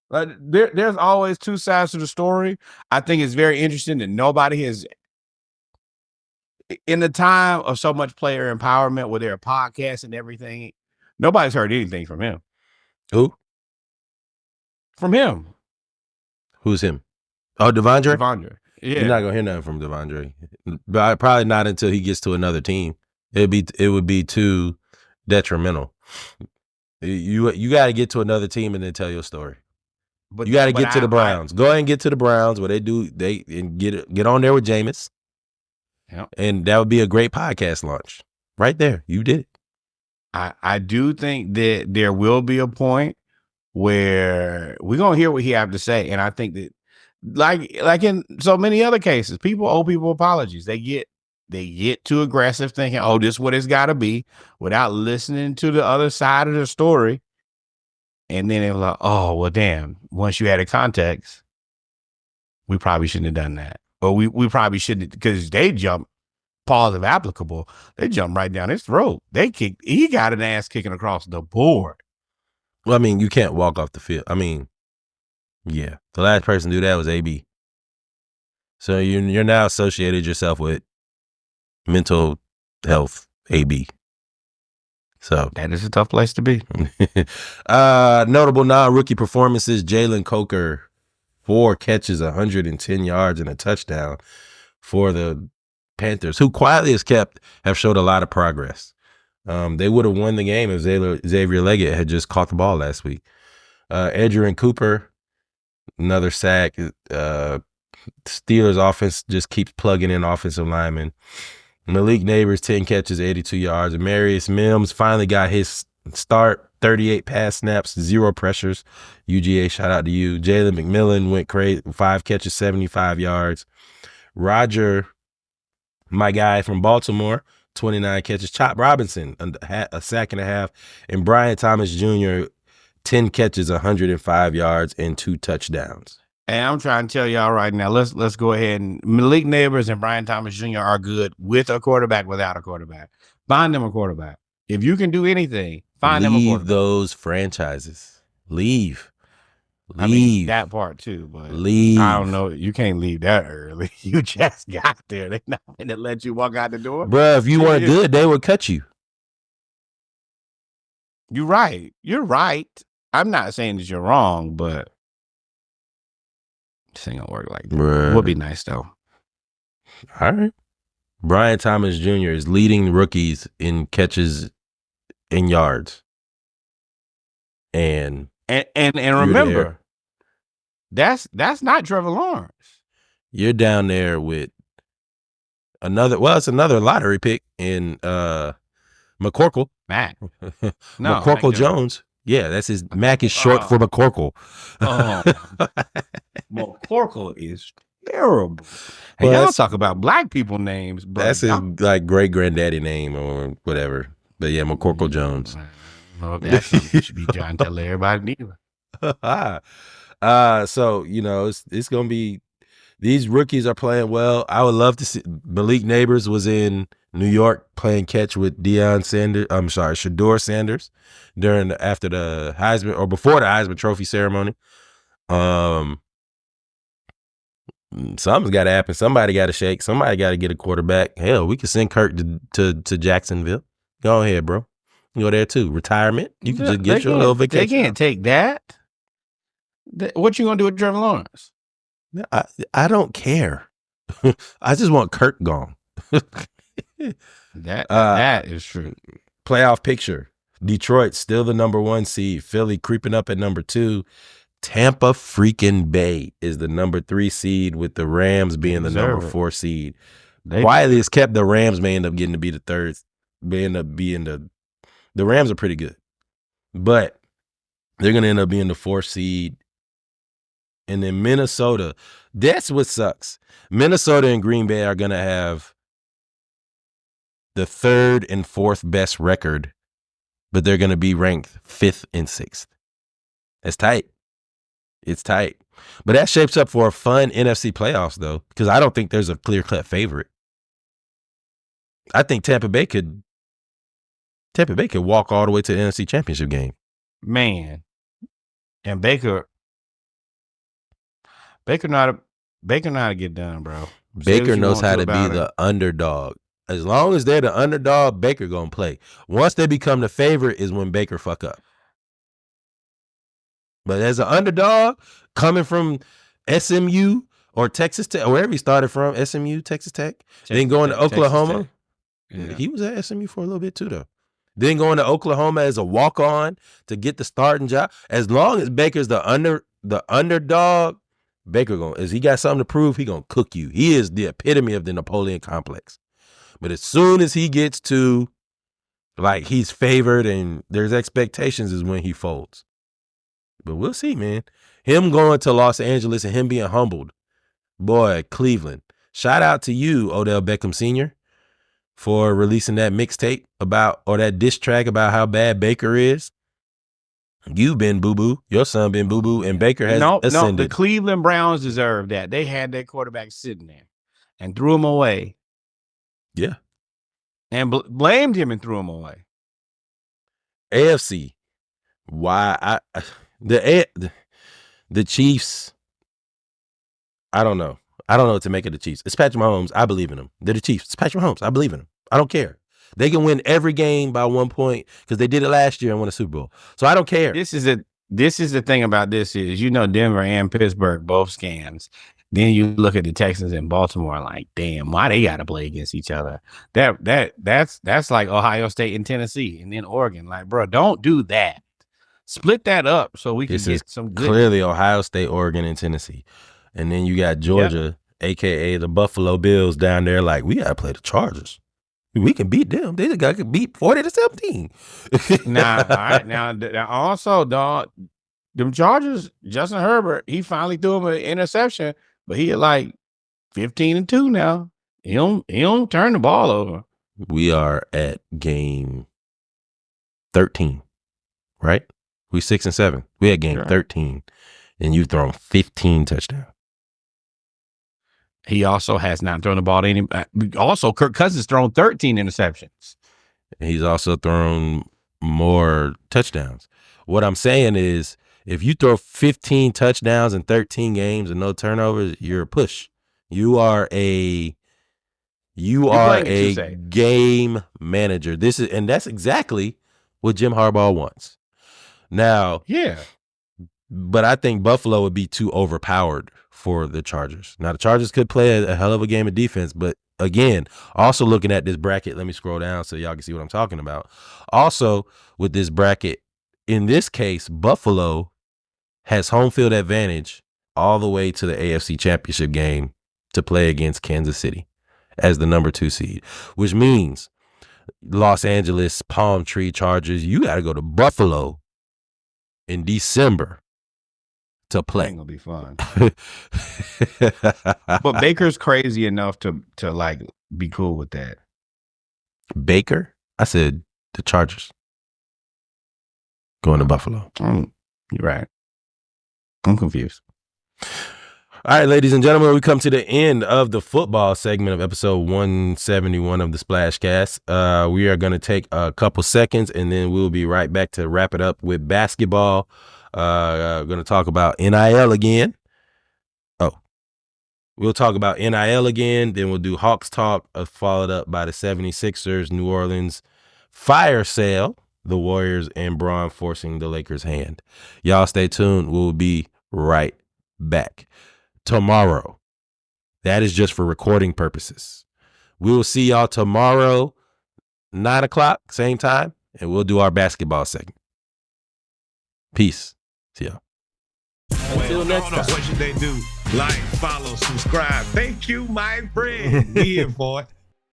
But there's always two sides to the story. I think it's very interesting that nobody has, in the time of so much player empowerment, with their podcasts and everything, nobody's heard anything from him. Who? From him. Who's him? Oh, Devondre? Devondre. Yeah. You're not gonna hear nothing from Devondre. But probably not until he gets to another team. It would be too detrimental. You got to get to another team and then tell your story. But you got to get to the Browns. Go ahead and get to the Browns where they and get on there with Jameis. Yep. And that would be a great podcast launch. Right there. You did it. I do think that there will be a point where we're gonna hear what he have to say. And I think that like in so many other cases, people owe people apologies. They get too aggressive thinking, oh, this is what it's gotta be, without listening to the other side of the story. And then they're like, oh, well, damn, once you added context, we probably shouldn't have done that. Or we probably shouldn't, because they jump, pause if applicable, they jump right down his throat. He got an ass kicking across the board. Well, I mean, you can't walk off the field. I mean, yeah. The last person to do that was AB. So you're now associated yourself with mental health, AB. So that is a tough place to be. Notable non-rookie performances: Jalen Coker, 4 catches, 110 yards, and a touchdown for the Panthers, who quietly have showed a lot of progress. They would have won the game if Xavier Leggett had just caught the ball last week. Adrian Cooper, another sack. Steelers offense just keeps plugging in offensive linemen. Malik Neighbors, 10 catches, 82 yards. And Marius Mims finally got his start, 38 pass snaps, 0 pressures. UGA, shout out to you. Jalen McMillan went crazy, 5 catches, 75 yards. Roger, my guy from Baltimore, 29 catches. Chop Robinson, a sack and a half. And Brian Thomas Jr., 10 catches, 105 yards, and 2 touchdowns. And I'm trying to tell y'all right now, let's go ahead and Malik Neighbors and Brian Thomas Jr. are good with a quarterback, without a quarterback. Find them a quarterback. If you can do anything, find them a quarterback. Leave those franchises. Leave. I mean, that part too, but I don't know. You can't leave that early. You just got there. They're not going to let you walk out the door. Bruh, if you weren't good, they would cut you. You're right. You're right. I'm not saying that you're wrong, but this ain't gonna work like that. It would be nice though. All right. Brian Thomas Jr. is leading rookies in catches and yards. And remember, that's not Trevor Lawrence. You're down there with it's another lottery pick in McCorkle. Mac. No, McCorkle Jones. Yeah, that's his. Mac is short for McCorkle. McCorkle is terrible. Hey, y'all talk about black people names, bro. That's his like great granddaddy name or whatever. But yeah, McCorkle Jones. No, that's something you should be trying to tell everybody neither. So it's gonna be. These rookies are playing well. I would love to see. Malik Neighbors was in New York playing catch with Shador Sanders after the Heisman or before the Heisman Trophy ceremony. Something's got to happen. Somebody got to shake. Somebody got to get a quarterback. Hell, we could send Kirk to Jacksonville. Go ahead, bro. You go there too. Retirement. You can just get your little vacation. They can't take that. What you gonna do with Trevor Lawrence? I don't care. I just want Kirk gone. That is true. Playoff picture. Detroit still the number 1 seed. Philly creeping up at number 2. Tampa freaking Bay is the number 3 seed, with the Rams being the number 4 seed. Quietly, it's kept the Rams may end up getting to be the third, may end up being the The Rams are pretty good, but they're going to end up being the 4th seed. And then Minnesota, that's what sucks. Minnesota and Green Bay are going to have the 3rd and 4th best record, but they're going to be ranked 5th and 6th. That's tight. It's tight. But that shapes up for a fun NFC playoffs, though, because I don't think there's a clear-cut favorite. I think Tampa Bay could walk all the way to the NFC Championship game. Man. And Baker know how to get done, bro. Baker knows how to be the underdog. As long as they're the underdog, Baker gonna play. Once they become the favorite is when Baker fuck up. But as an underdog, coming from SMU or Texas Tech, or wherever he started from, SMU, Texas Tech, then going to Oklahoma. Yeah. He was at SMU for a little bit too, though. Then going to Oklahoma as a walk-on to get the starting job. As long as Baker's the underdog, Baker as he got something to prove, he gonna cook you. He is the epitome of the Napoleon complex. But as soon as he gets to like he's favored and there's expectations is when he folds. But we'll see, man. Him going to Los Angeles and him being humbled. Boy, Cleveland. Shout out to you, Odell Beckham Sr., for releasing that mixtape or that diss track about how bad Baker is. You've been boo-boo. Your son been boo-boo, and Baker has ascended. No, the Cleveland Browns deserve that. They had their quarterback sitting there and threw him away. Yeah. And blamed him and threw him away. AFC. Why? The Chiefs, I don't know. I don't know what to make of the Chiefs. It's Patrick Mahomes. I believe in them. They're the Chiefs. It's Patrick Mahomes. I believe in them. I don't care. They can win every game by 1 point because they did it last year and won a Super Bowl. So I don't care. This is the thing about this is, Denver and Pittsburgh both scams. Then you look at the Texans and Baltimore like, damn, why they got to play against each other? That's like Ohio State and Tennessee and then Oregon. Like, bro, don't do that. Split that up so we can get some good. Clearly Ohio State, Oregon, and Tennessee. And then you got Georgia, a.k.a. the Buffalo Bills down there like, we got to play the Chargers. We can beat them. They just got to beat 40-17. All right. Now, also, dog, them Chargers, Justin Herbert, he finally threw him an interception, but he at like 15-2 now. He don't turn the ball over. We are at game 13, right? We 6-7. We at game 13, and you've thrown 15 touchdowns. He also has not thrown the ball to any. Also, Kirk Cousins thrown 13 interceptions. He's also thrown more touchdowns. What I'm saying is, if you throw 15 touchdowns in 13 games and no turnovers, you're a push. You are a game manager. That's exactly what Jim Harbaugh wants. Now, but I think Buffalo would be too overpowered for the Chargers. Now, the Chargers could play a hell of a game of defense, but again, also looking at this bracket, let me scroll down so y'all can see what I'm talking about. Also, with this bracket, in this case, Buffalo has home field advantage all the way to the AFC Championship game to play against Kansas City as the number 2 seed, which means Los Angeles, Palm Tree Chargers, you got to go to Buffalo in December to play. Ain't gonna be fun. But Baker's crazy enough to like be cool with that. Baker? I said the Chargers going to Buffalo. You're right. I'm confused. All right, ladies and gentlemen, we come to the end of the football segment of episode 171 of the SplashCast. We are going to take a couple seconds, and then we'll be right back to wrap it up with basketball. Going to talk about NIL again. We'll talk about NIL again. Then we'll do Hawks talk, followed up by the 76ers, New Orleans fire sale, the Warriors and Braun forcing the Lakers' hand. Y'all stay tuned. We'll be right back. Tomorrow. That is just for recording purposes. We will see y'all tomorrow, 9 o'clock, same time, and we'll do our basketball segment. Peace. See y'all. Until next time. What should they do? Like, follow, subscribe. Thank you, my friend. Be here for it.